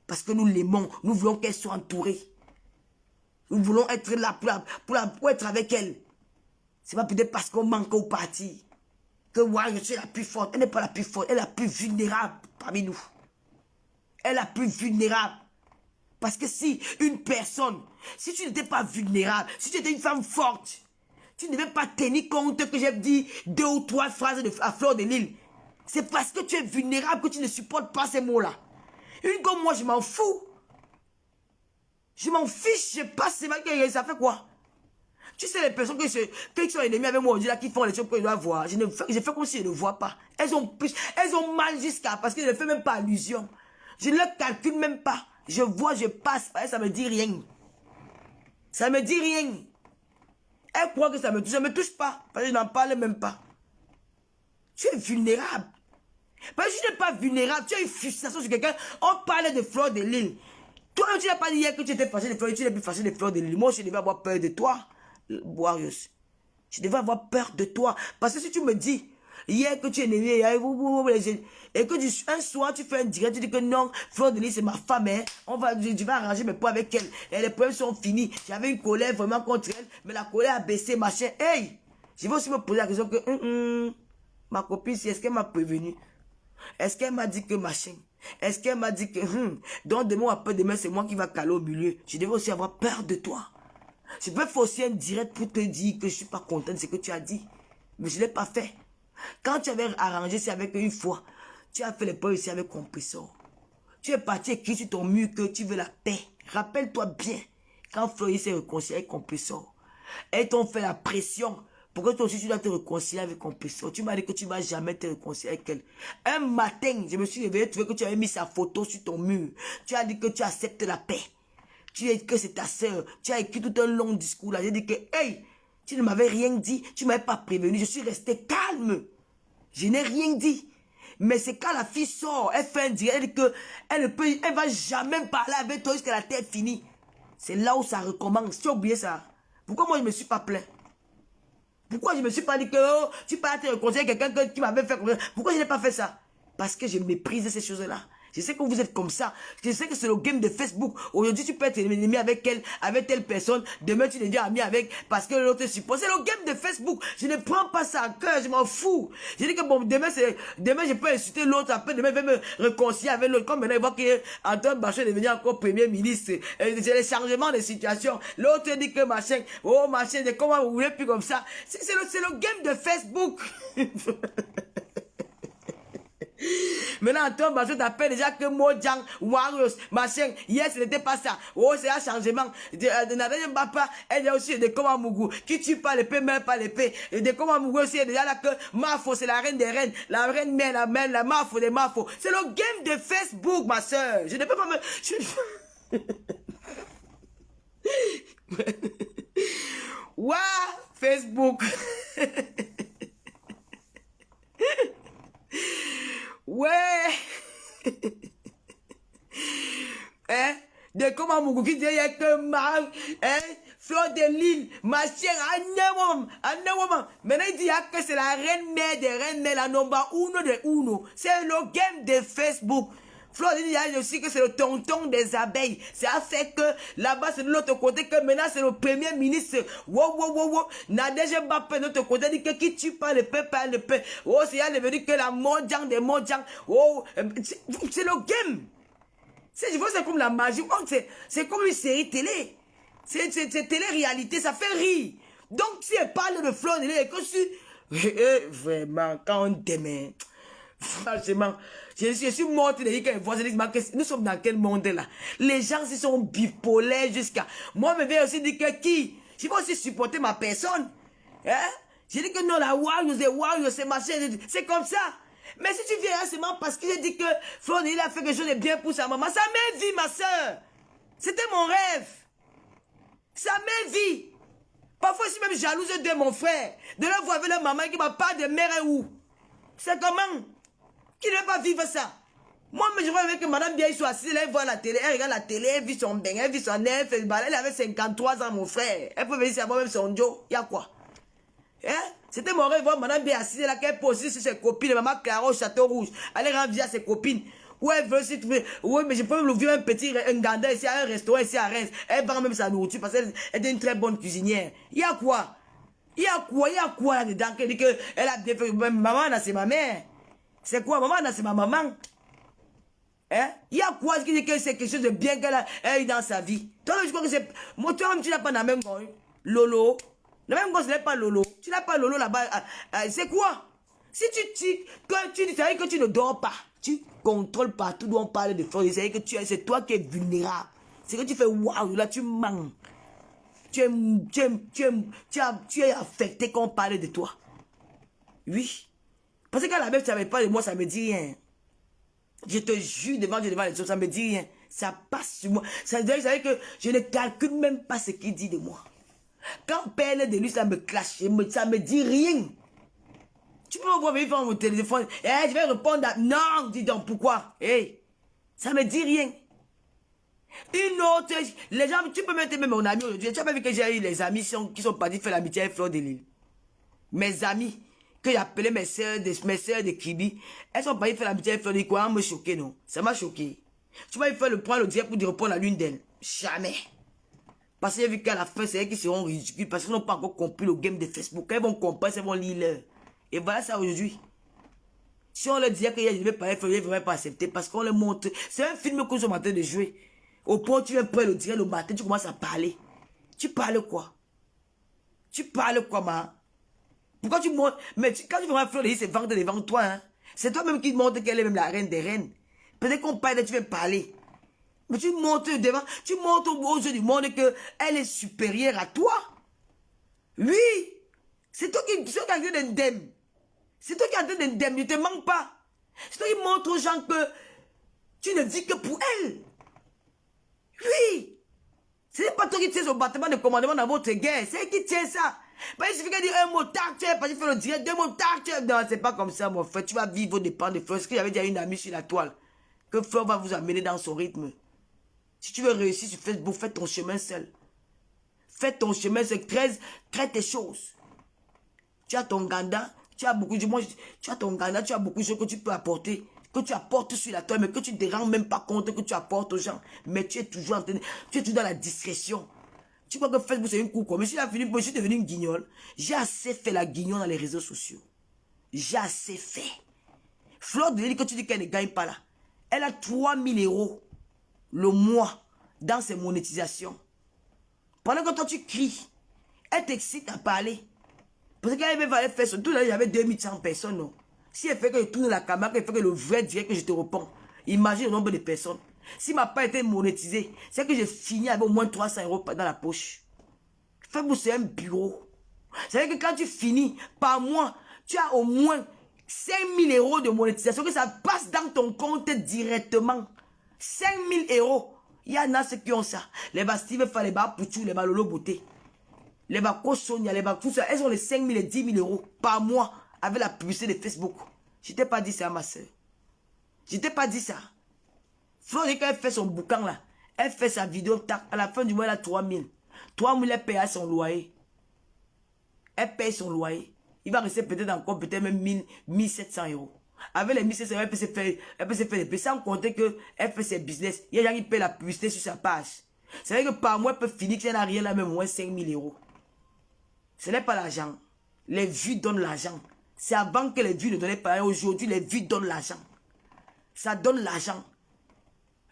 Parce que nous l'aimons. Nous voulons qu'elle soit entourée. Nous voulons être là pour être avec elle. C'est pas peut-être parce qu'on manque au parti. Que moi, je suis la plus forte. Elle n'est pas la plus forte. Elle est la plus vulnérable parmi nous. Elle est la plus vulnérable. Parce que si une personne, si tu n'étais pas vulnérable, si tu étais une femme forte, tu ne devais pas tenir compte que j'ai dit 2 ou 3 phrases à Fleur de Lille. C'est parce que tu es vulnérable que tu ne supportes pas ces mots-là. Une comme moi, je m'en fous. Je m'en fiche, je passe, ça fait quoi? Tu sais, les personnes qui sont ennemies avec moi aujourd'hui, là, qui font les choses que je dois voir, je fais comme si je ne vois pas. Elles ont mal jusqu'à, parce que je ne fais même pas allusion. Je ne leur calcule même pas. Je vois, je passe, ça ne me dit rien. Ça me dit rien. Elle croit que ça me touche. Ça ne me touche pas. Parce que je n'en parle même pas. Tu es vulnérable. Parce que tu n'es pas vulnérable. Tu as une frustration sur quelqu'un. On parlait de Fleur de Lys. Toi-même, tu n'as pas dit hier que tu étais fâché de Fleur de Lys. Tu n'es plus fâché de Fleur de Lys. Moi, je devais avoir peur de toi, Warriors. Je devais avoir peur de toi. Parce que si tu me dis, hier que tu es énervé, et que un soir tu fais un direct, tu dis que non, Fleur de Lys c'est ma femme, hein. Je vais arranger mes points avec elle. Et les problèmes sont finis. J'avais une colère vraiment contre elle, mais la colère a baissé, machin. Hey! Je vais aussi me poser la question que, ma copine, est-ce qu'elle m'a prévenu? Est-ce qu'elle m'a dit que machin? Est-ce qu'elle m'a dit que, donc demain ou après-demain, c'est moi qui va caler au milieu? Je devais aussi avoir peur de toi. Je peux faire aussi un direct pour te dire que je ne suis pas content de ce que tu as dit. Mais je ne l'ai pas fait. Quand tu avais arrangé, c'est avec une fois. Tu as fait les preuves ici avec compresseur. Tu es parti écrire sur ton mur que tu veux la paix. Rappelle-toi bien. Quand Floyd s'est réconcilié avec compresseur. Et t'ont fait la pression. Pourquoi toi aussi tu dois te réconcilier avec compresseur? Tu m'as dit que tu ne vas jamais te réconcilier avec elle. Un matin, je me suis réveillé, tu veux que tu avais mis sa photo sur ton mur. Tu as dit que tu acceptes la paix. Tu as dit que c'est ta soeur. Tu as écrit tout un long discours là. J'ai dit que, hey, tu ne m'avais rien dit. Tu ne m'avais pas prévenu. Je suis resté calme. Je n'ai rien dit. Mais c'est quand la fille sort, elle fait un direct, elle dit que elle va jamais parler avec toi jusqu'à la tête finie. C'est là où ça recommence. Tu as oublié ça. Pourquoi moi je ne me suis pas plaint? Pourquoi je ne me suis pas dit que oh, tu peux te réconcilier avec quelqu'un qui m'avait fait comme ça? Pourquoi je n'ai pas fait ça? Parce que je méprise ces choses-là. Je sais que vous êtes comme ça. Je sais que c'est le game de Facebook. Aujourd'hui, tu peux être ennemi avec elle, avec telle personne. Demain, tu deviens ami avec parce que l'autre te supporte. C'est le game de Facebook. Je ne prends pas ça à cœur. Je m'en fous. Je dis que bon, demain, je peux insulter l'autre. Après, demain, je vais me réconcilier avec l'autre. Comme maintenant, il voit qu'Antoine Bachar est devenu encore premier ministre. C'est les changements de situation. L'autre dit que machin, oh machin, comment vous voulez plus comme ça. C'est le game de Facebook. Maintenant, Antoine Bachar t'appelle déjà que Mojang, Warriors, machin. Hier, ce n'était pas ça. Oh, c'est un changement. Nadège Mbapa, elle est aussi de Komamougou. Qui tue pas l'épée, même pas l'épée. De Komamougou aussi, est déjà là que Mafo, c'est la reine des reines. La reine mère, la Mafo des Mafo. C'est le game de Facebook, ma soeur. Je ne peux pas me... Ouah, Facebook. Ouais. Hein? De comment mon qui dit que mal, hein? Fleur de Lys, ma chère, maintenant il dit que c'est la reine mère des reines, la nomba uno de uno. C'est le game de Facebook. Fleur de Lys dit aussi que c'est le tonton des abeilles. Ça fait que là-bas c'est de l'autre côté que maintenant c'est le premier ministre. Wow. Nadège Mbapa de l'autre côté dit que qui tue pas le peuple, pas le peuple. Oh, c'est elle veut dire que la Mojang des Mojang. Oh, c'est le game. Je vois c'est comme la magie. C'est comme une série télé. C'est télé-réalité, ça fait rire. Donc si elle parle de Fleur de Lys et que je vraiment, quand on t'aime, franchement, je suis morte de dire qu'elle voit, nous sommes dans quel monde là? Les gens ils sont bipolaires jusqu'à... Moi, je vais aussi dire que qui? Je vais aussi supporter ma personne. Hein? Je dis que non, la Warriors, c'est machin, c'est comme ça. Mais si tu viens seulement parce que j'ai dit que Fleur de Lys a fait quelque chose de bien pour sa maman, ça m'est vie, ma soeur. C'était mon rêve. Ça m'est vie. Parfois, je suis même jalouse de mon frère. De leur voir avec leur maman qui m'a pas de mère et où. C'est comment? Qui ne veut pas vivre ça? Moi, je vois avec que madame bien soit assise, elle voit la télé, elle regarde la télé, elle vit son bain, elle vit son nez, elle avait 53 ans, mon frère. Elle peut venir ici avoir même son Joe. Il y a quoi? Hein? C'était mon rêve, voir madame bien assise là, qu'elle pose sur ses copines, maman Clara au Château Rouge. Elle rend visite à ses copines. Ouais, elle veut aussi trouver. Ouais, mais je peux même l'ouvrir un ganda ici, un restaurant ici à Reims. Elle vend même sa nourriture parce qu'elle est une très bonne cuisinière. Il y a quoi? Il y a quoi là-dedans? Elle dit qu'elle a bien fait. Maman, là, c'est ma mère. C'est quoi, maman, là, c'est ma maman? Hein? Il y a quoi qui dit que c'est quelque chose de bien qu'elle a eu dans sa vie? Toi-même, je crois que c'est. Moi, toi-même, tu n'as pas la même gosse. Lolo. La même gosse, ce n'est pas Lolo. Tu n'as pas Lolo là-bas. C'est quoi? Si tu dis que tu ne dors pas, tu contrôles partout d'où on parle de force. C'est que c'est toi qui es vulnérable. C'est que tu fais waouh, là, tu manques. Tu es affecté quand on parle de toi. Oui. Parce que quand la meuf ne savait pas de moi, ça ne me dit rien. Je te jure devant les autres, ça ne me dit rien. Ça passe sur moi. Ça veut dire que je ne calcule même pas ce qu'il dit de moi. Quand on parle de lui, ça me clash, ça me dit rien. Tu peux m'envoyer sur mon téléphone. Je vais répondre à... Non, dis donc, pourquoi? Ça me dit rien. Une autre... Les gens, tu peux mettre même mon ami aujourd'hui. Tu as pas vu que j'ai eu les amis qui sont partis faire l'amitié avec Fleur de Lille. Mes amis, que j'appelais mes soeurs de Kibi, elles sont parties faire l'amitié avec Fleur de Lille. Quoi, me choquer, non? Ça m'a choqué. Tu vas faire prendre le direct pour dire répondre à l'une d'elles. Jamais. Parce que j'ai vu qu'à la fin, c'est elles qui seront ridicules parce qu'elles n'ont pas encore compris le game de Facebook. Elles vont comprendre, elles vont lire l'heure. Et voilà ça aujourd'hui. Si on leur disait que je ne vais pas faire, ils ne vont pas accepter parce qu'on leur montre. C'est un film que nous sommes en train de jouer. Au point où tu viens prendre le direct le matin, tu commences à parler. Tu parles quoi? Tu parles quoi, ma? Pourquoi tu montres? Mais quand tu vas faire le c'est vendre devant toi. Hein? C'est toi-même qui montre qu'elle est même la reine des reines. Peut-être qu'on parle, tu viens parler. Mais tu montres devant, tu montres aux yeux du monde qu'elle est supérieure à toi. Oui. C'est toi qui es en train d'indemne. C'est toi qui es en train d'indemne, ne te manque pas. C'est toi qui montres aux gens que tu ne vis que pour elle. Oui. Ce n'est pas toi qui tiens au bâtiment de commandement dans votre guerre. C'est elle qui tient ça. Ben, il suffit de dire un mot, tac, tu es parti faire le direct, deux mots, tac, tu es... Non, c'est pas comme ça, mon frère. Tu vas vivre au dépens de Fleur. Parce qu'il y avait déjà une amie sur la toile. Que Fleur va vous amener dans son rythme. Si tu veux réussir sur Facebook, fais ton chemin seul. Fais ton chemin seul. Crée tes choses. Tu as ton ganda, tu as beaucoup de... Tu as ton ganda, tu as beaucoup de choses que tu peux apporter. Que tu apportes sur la toile, mais que tu ne te rends même pas compte que tu apportes aux gens. Mais tu es toujours en train de... Tu es toujours dans la discrétion. Tu crois que Facebook c'est une cour comme... Mais si je suis devenu une guignole, j'ai assez fait la guignole dans les réseaux sociaux. J'ai assez fait. Fleur de Lille, que tu dis qu'elle ne gagne pas là. Elle a 3000 € le mois dans ses monétisations. Pendant que toi tu cries, elle t'excite à parler. Parce qu'elle avait fait ce tout là, il y avait 2100 personnes. Non? Si elle fait que je tourne la caméra, qu'elle fait que le vrai direct que je te réponds, imagine le nombre de personnes. Si ma part était monétisée, c'est que j'ai fini avec au moins 300 € dans la poche. Facebook, c'est un bureau. C'est-à-dire que quand tu finis par mois, tu as au moins 5000 € de monétisation, que ça passe dans ton compte directement. 5000 €. Il y en a ceux qui ont ça. Les Bastille, les Pouchou, les Lolo Beauté. Les Sonia, les tout ça. Elles ont les 5000 et 10 000 € par mois avec la publicité de Facebook. Je t'ai pas dit ça, ma soeur. Je t'ai pas dit ça. Fleur, quand elle fait son boucan là, elle fait sa vidéo, tac, à la fin du mois, elle a 3000. 3000, elle paye à son loyer. Elle paye son loyer. Il va rester peut-être encore, peut-être même 1700 €. Avec les 1700 €, elle peut se faire des prix. Sans compter qu'elle fait ses business. Il y a des gens qui payent la publicité sur sa page. C'est vrai que par mois, elle peut finir qu'elle n'a rien là, même moins 5000 €. Ce n'est pas l'argent. Les vues donnent l'argent. C'est avant que les vues ne donnaient pas. Aujourd'hui, les vues donnent l'argent. Ça donne l'argent.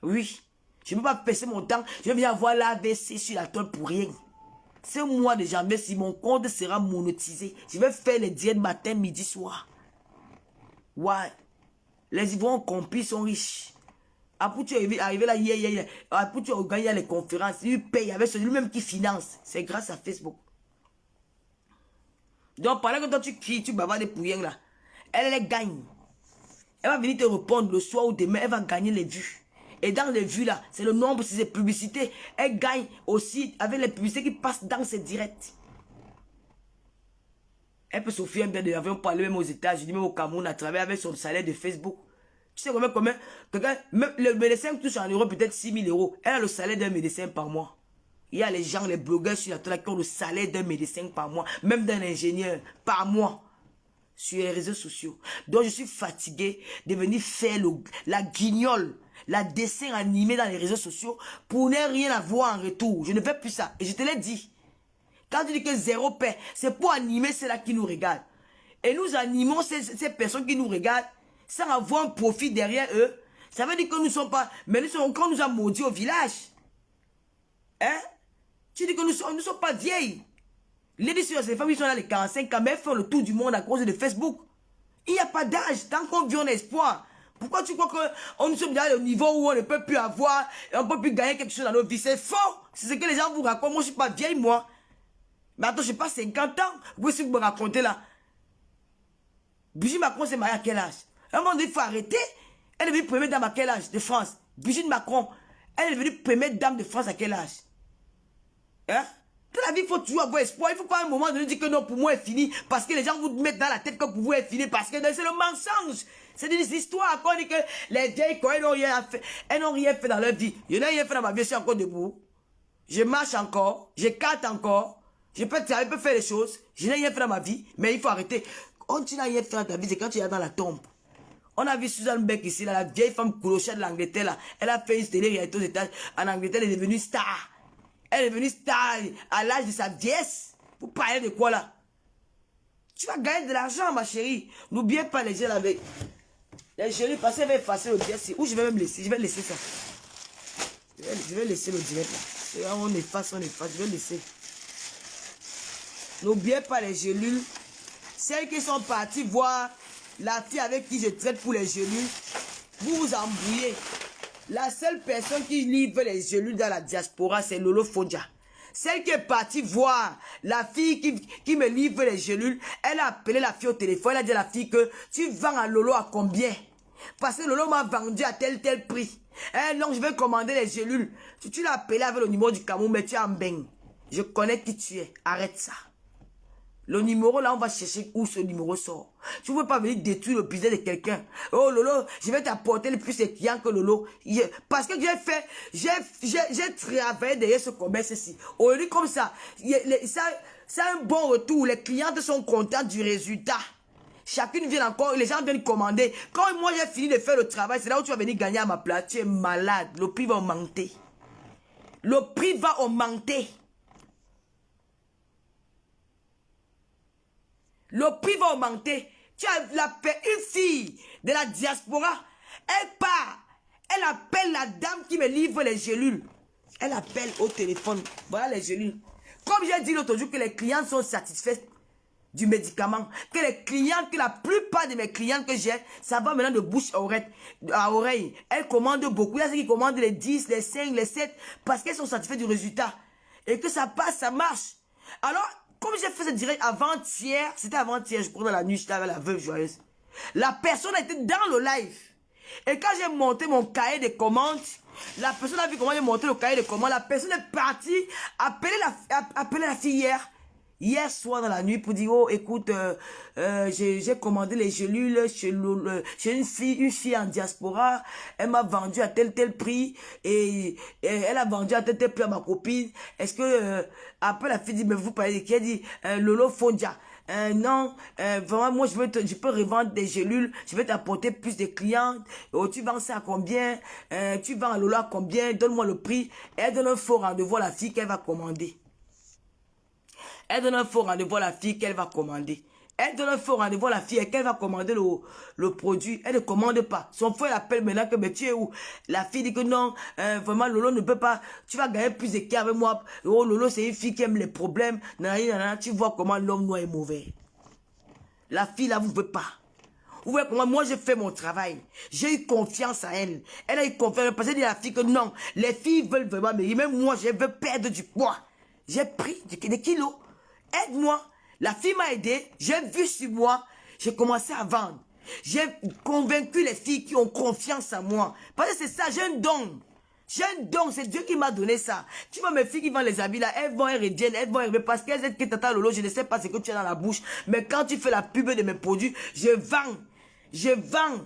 Oui. Je ne peux pas passer mon temps. Je vais venir avoir l'AVC sur la toile pour rien. Ce mois de janvier, si mon compte sera monétisé, je vais faire les directs matin, midi, soir. Ouais. Les Ivoiriens ont compris, ils sont riches. Après, tu es arrivé là, hier. Après, tu as gagné les conférences. Ils payent avec lui-même qui finance. C'est grâce à Facebook. Donc, pendant que toi, tu cries, tu bavardes pour rien là. Elle gagne. Elle va venir te répondre le soir ou demain, elle va gagner les vues. Et dans les vues là, c'est le nombre, c'est ses publicités. Elle gagne aussi avec les publicités qui passent dans ses directs. Elle peut s'offrir un bien de l'avion pour aller même aux États-Unis, même au Cameroun, à travers avec son salaire de Facebook. Tu sais combien même le médecin touche en euros peut-être 6000 €. Elle a le salaire d'un médecin par mois. Il y a les gens, les blogueurs sur la toile qui ont le salaire d'un médecin par mois, même d'un ingénieur par mois. Sur les réseaux sociaux. Donc je suis fatigué de venir faire la guignole, la dessin animé dans les réseaux sociaux pour ne rien avoir en retour. Je ne fais plus ça. Et je te l'ai dit. Quand tu dis que zéro paix, c'est pour animer ceux-là qui nous regardent. Et nous animons ces personnes qui nous regardent sans avoir un profit derrière eux. Ça veut dire que nous ne sommes pas... Mais nous sommes, quand nous a maudits au village. Hein? Tu dis que nous ne sommes pas vieilles. Les femmes qui sont là les 45 ans, mais elles font le tour du monde à cause de Facebook. Il n'y a pas d'âge, tant qu'on vit en espoir. Pourquoi tu crois que nous sommes déjà au niveau où on ne peut plus avoir, on ne peut plus gagner quelque chose dans nos vies? C'est faux. C'est ce que les gens vous racontent. Moi, je ne suis pas vieille, moi. Mais attends, je n'ai pas 50 ans. Vous pouvez me raconter là. Brigitte Macron s'est mariée à quel âge? À un moment donné, il faut arrêter. Elle est venue première dame à quel âge de France? Brigitte Macron. Elle est devenue première dame de France à quel âge? Hein? Dans la vie, il faut toujours avoir espoir. Il ne faut pas à un moment donné dire que non, pour moi, est fini. Parce que les gens vous mettent dans la tête que pour vous, est fini. Parce que c'est le mensonge. C'est des histoires. Quand on dit que les vieilles, quand elles n'ont rien fait, elles n'ont rien fait dans leur vie. Je n'ai rien fait dans ma vie, je suis encore debout. Je marche encore. Je carte encore. Je peux faire les choses. Je n'ai rien fait dans ma vie. Mais il faut arrêter. Quand tu n'as rien fait dans ta vie, c'est quand tu es dans la tombe. On a vu Suzanne Beck ici, là, la vieille femme clochette de l'Angleterre, là. Elle a fait une télé-réalité aux États-Unis. En Angleterre, elle est devenue star. Elle est devenue star à l'âge de sa vieillesse. Vous parlez de quoi, là? Tu vas gagner de l'argent, ma chérie. N'oubliez pas les gens avec. Les chéris, parce qu'elle va effacer le direct. Ou je vais même laisser. Je vais laisser ça. Je vais laisser le direct, là. On efface. Je vais laisser. N'oubliez pas les gélules. Celles qui sont parties voir la fille avec qui je traite pour les gélules, vous vous embrouillez. La seule personne qui livre les gélules dans la diaspora, c'est Lolo Fondia. Celle qui est partie voir la fille qui me livre les gélules, elle a appelé la fille au téléphone, elle a dit à la fille que tu vends à Lolo à combien? Parce que Lolo m'a vendu à tel prix. Eh non, je vais commander les gélules. Tu l'as appelé avec le numéro du Cameroun, mais tu es en beigne. Je connais qui tu es. Arrête ça. Le numéro, là, on va chercher où ce numéro sort. Tu ne veux pas venir détruire le business de quelqu'un. Oh, Lolo, je vais t'apporter le plus de clients que Lolo. Parce que j'ai travaillé derrière ce commerce-ci. Aujourd'hui, comme ça, ça a un bon retour. Les clientes sont contents du résultat. Chacune vient encore, les gens viennent commander. Quand moi, j'ai fini de faire le travail, c'est là où tu vas venir gagner à ma place. Tu es malade. Le prix va augmenter. Le prix va augmenter. Le prix va augmenter. Tu as une fille de la diaspora. Elle part. Elle appelle la dame qui me livre les gélules. Elle appelle au téléphone. Voilà les gélules. Comme j'ai dit l'autre jour que les clients sont satisfaits du médicament. Que la plupart de mes clients que j'ai, ça va maintenant de bouche à oreille. Elles commandent beaucoup. Il y a ceux qui commandent les 10, les 5, les 7. Parce qu'elles sont satisfaites du résultat. Et que ça passe, ça marche. Alors, comme j'ai fait ce direct avant-hier, c'était avant-hier, je crois dans la nuit, j'étais avec la veuve joyeuse. La personne était dans le live. Et quand j'ai monté mon cahier de commandes, la personne a vu comment j'ai monté le cahier de commandes. La personne est partie appeler la fille hier soir dans la nuit pour dire, oh écoute, j'ai commandé les gélules chez une fille en diaspora, elle m'a vendu à tel prix et elle a vendu à tel prix à ma copine. Est-ce que après la fille dit, mais vous parlez de qui? Elle dit Lolo Fondia. Non, vraiment moi je peux revendre des gélules, je vais t'apporter plus de clients. Oh, tu vends ça à combien? Tu vends à Lolo à combien? Donne-moi le prix. Elle donne un faux rendez-vous à la fille qu'elle va commander. Elle donne un faux rendez-vous à la fille qu'elle va commander. Elle donne un faux rendez-vous à la fille et qu'elle va commander le produit. Elle ne commande pas. Son frère appelle maintenant que mais tu es où? La fille dit que non, vraiment Lolo ne peut pas. Tu vas gagner plus de cas avec moi. Oh Lolo c'est une fille qui aime les problèmes. Nanana, tu vois comment l'homme noir est mauvais. La fille là vous ne veut pas. Vous voyez comment moi j'ai fait mon travail. J'ai eu confiance à elle. Elle a eu confiance parce qu'elle dit à la fille que non. Les filles veulent vraiment mais même moi je veux perdre du poids. J'ai pris des kilos. Aide-moi. La fille m'a aidé. J'ai vu sur moi. J'ai commencé à vendre. J'ai convaincu les filles qui ont confiance en moi. Parce que c'est ça, j'ai un don. J'ai un don, c'est Dieu qui m'a donné ça. Tu vois mes filles qui vendent les habits là, elles vont, elles reviennent, parce qu'elles disent que tata Lolo, je ne sais pas ce que tu as dans la bouche. Mais quand tu fais la pub de mes produits, je vends. Je vends.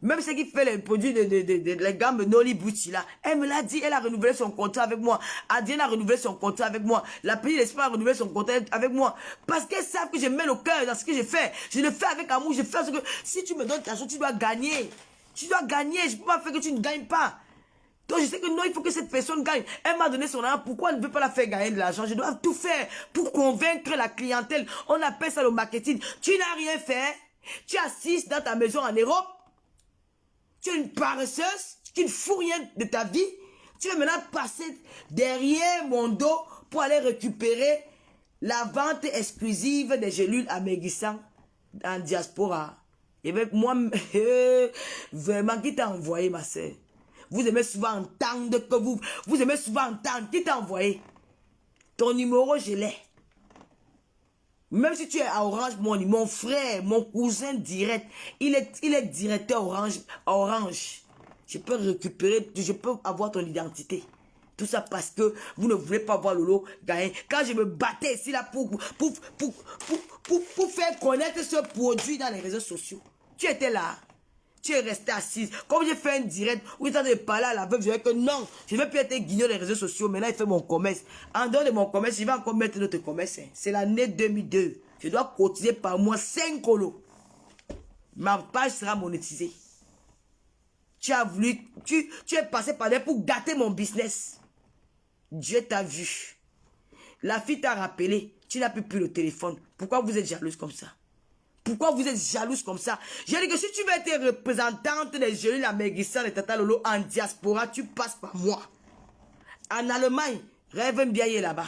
Même celle qui fait les produits de la gamme Noli Bouti là, elle me l'a dit, elle a renouvelé son contrat avec moi. Adienne a renouvelé son contrat avec moi. La petite Espoir a renouvelé son contrat avec moi. Parce qu'elles savent que je mets le cœur dans ce que je fais. Je le fais avec amour, je fais ce que... Si tu me donnes ta chose, tu dois gagner. Tu dois gagner, je ne peux pas faire que tu ne gagnes pas. Donc je sais que non, il faut que cette personne gagne. Elle m'a donné son argent, pourquoi elle ne veut pas la faire gagner de l'argent? Je dois tout faire pour convaincre la clientèle. On appelle ça le marketing. Tu n'as rien fait. Tu assises dans ta maison en Europe. Tu es une paresseuse qui ne fout rien de ta vie. Tu veux maintenant passer derrière mon dos pour aller récupérer la vente exclusive des gélules à Méguissan en diaspora. Et bien, moi, vraiment, qui t'a envoyé, ma soeur? Vous aimez souvent entendre que vous aimez souvent entendre. Qui t'a envoyé? Ton numéro, je l'ai. Même si tu es à Orange, mon frère, mon cousin direct, il est directeur Orange. Je peux récupérer, je peux avoir ton identité. Tout ça parce que vous ne voulez pas voir Lolo gagner. Quand je me battais ici là pour faire connaître ce produit dans les réseaux sociaux, tu étais là. Tu es resté assise. Comme j'ai fait un direct où il de parler à la veuve, je vais que non, je ne vais plus être guignol des réseaux sociaux. Maintenant, il fait mon commerce. En dehors de mon commerce, il va encore mettre notre commerce. C'est l'année 2002. Je dois cotiser par mois 5 colos. Ma page sera monétisée. Tu as voulu, tu es passé par là pour gâter mon business. Dieu t'a vu. La fille t'a rappelé. Tu n'as plus le téléphone. Pourquoi vous êtes jalouse comme ça? Pourquoi vous êtes jalouse comme ça? J'ai dit que si tu veux être représentante des jeunes, la maigrissante et Tata Lolo en diaspora, tu passes par moi. En Allemagne, Rêve bien est là-bas.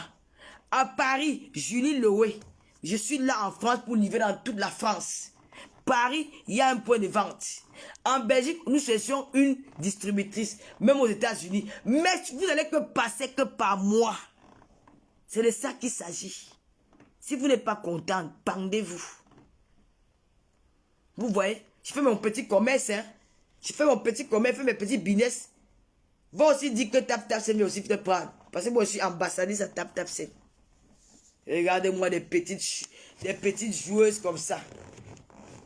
À Paris, Julie Loé. Je suis là en France pour livrer dans toute la France. Paris, il y a un point de vente. En Belgique, nous cherchons une distributrice, même aux États-Unis. Mais vous n'allez que passer que par moi. C'est de ça qu'il s'agit. Si vous n'êtes pas content, pendez-vous. Vous voyez, je fais mon petit commerce, hein. Je fais mon petit commerce, je fais mes petits business. Va aussi dire que tap c'est mieux aussi te prendre. Parce que moi je suis ambassadrice à tap c'est. Regardez-moi des petites joueuses comme ça.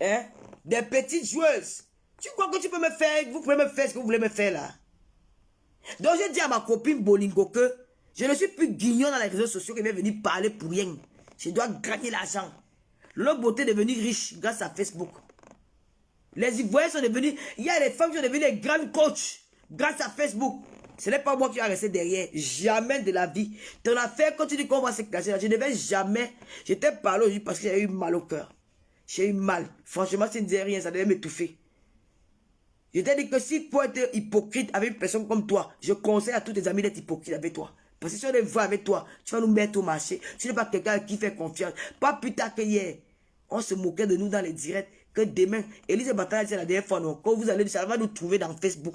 Hein? Des petites joueuses. Tu crois que tu peux me faire, vous pouvez me faire ce que vous voulez me faire là? Donc j'ai dit à ma copine Bolingo que je ne suis plus guignon dans les réseaux sociaux qui vient venir parler pour rien. Je dois gagner l'argent. L'homme beauté est devenu riche grâce à Facebook. Les Ivoiriens sont devenus, il y a des femmes qui sont devenues des grandes coachs grâce à Facebook. Ce n'est pas moi qui vais rester derrière. Jamais de la vie. Ton affaire, quand tu dis qu'on va se cacher, je ne vais jamais. Je t'ai parlé aujourd'hui parce que j'ai eu mal au cœur. J'ai eu mal. Franchement, si je ne disais rien, ça devait m'étouffer. Je t'ai dit que si pour être hypocrite avec une personne comme toi, je conseille à tous tes amis d'être hypocrite avec toi. Parce que si on est vrai avec toi, tu vas nous mettre au marché. Tu n'es pas quelqu'un qui fait confiance. Pas plus tard que hier. On se moquait de nous dans les directs. Que demain, Élise Bataille, c'est la dernière fois, non. Quand vous allez, ça va nous trouver dans Facebook.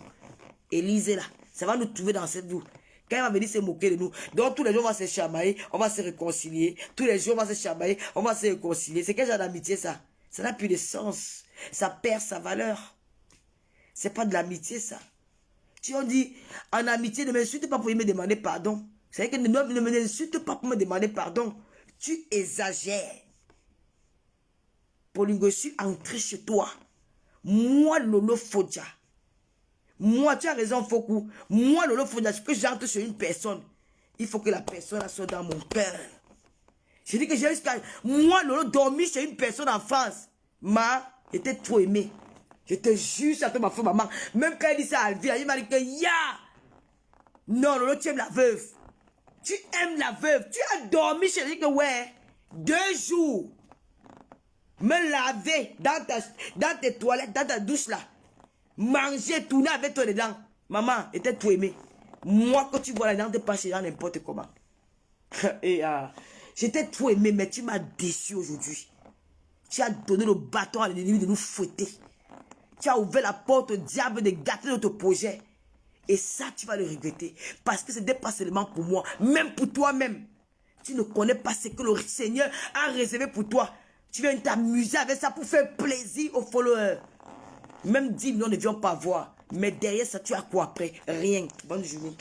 Élise là, ça va nous trouver dans cette boue. Quand elle va venir se moquer de nous, donc tous les jours on va se chamailler, on va se réconcilier. Tous les jours on va se chamailler, on va se réconcilier. C'est quel genre d'amitié ça? Ça n'a plus de sens. Ça perd sa valeur. C'est pas de l'amitié ça. Si on dit en amitié, ne m'insulte pas pour me demander pardon. C'est que ne m'insulte pas pour me demander pardon. Tu exagères. Bolingo, je suis entré chez toi. Moi, Lolo Fodja. Moi, tu as raison, Fokou. Moi, Lolo Fodja, que j'entre chez une personne, il faut que la personne soit dans mon cœur. Je dis que j'ai jusqu'à... Moi, Lolo, dormi chez une personne en France. Était trop aimé. Je te jure, ça te m'a fait maman. Même quand elle dit ça à Alvia, il m'a dit que ya. Non, Lolo, tu aimes la veuve. Tu aimes la veuve. Tu as dormi chez lui que ouais. 2 jours. Me laver dans tes toilettes, dans ta douche là. Manger, tourner avec toi dedans. Maman était trop aimée. Moi, quand tu vois la dent, tu passes dans n'importe comment. Et j'étais trop aimé, mais tu m'as déçu aujourd'hui. Tu as donné le bâton à l'ennemi de nous fouetter. Tu as ouvert la porte au diable de gâter notre projet. Et ça, tu vas le regretter. Parce que ce n'est pas seulement pour moi, même pour toi-même. Tu ne connais pas ce que le Seigneur a réservé pour toi. Tu viens t'amuser avec ça pour faire plaisir aux followers. Même 10 millions ne viennent pas voir. Mais derrière ça, tu as quoi après? Rien. Bonne journée.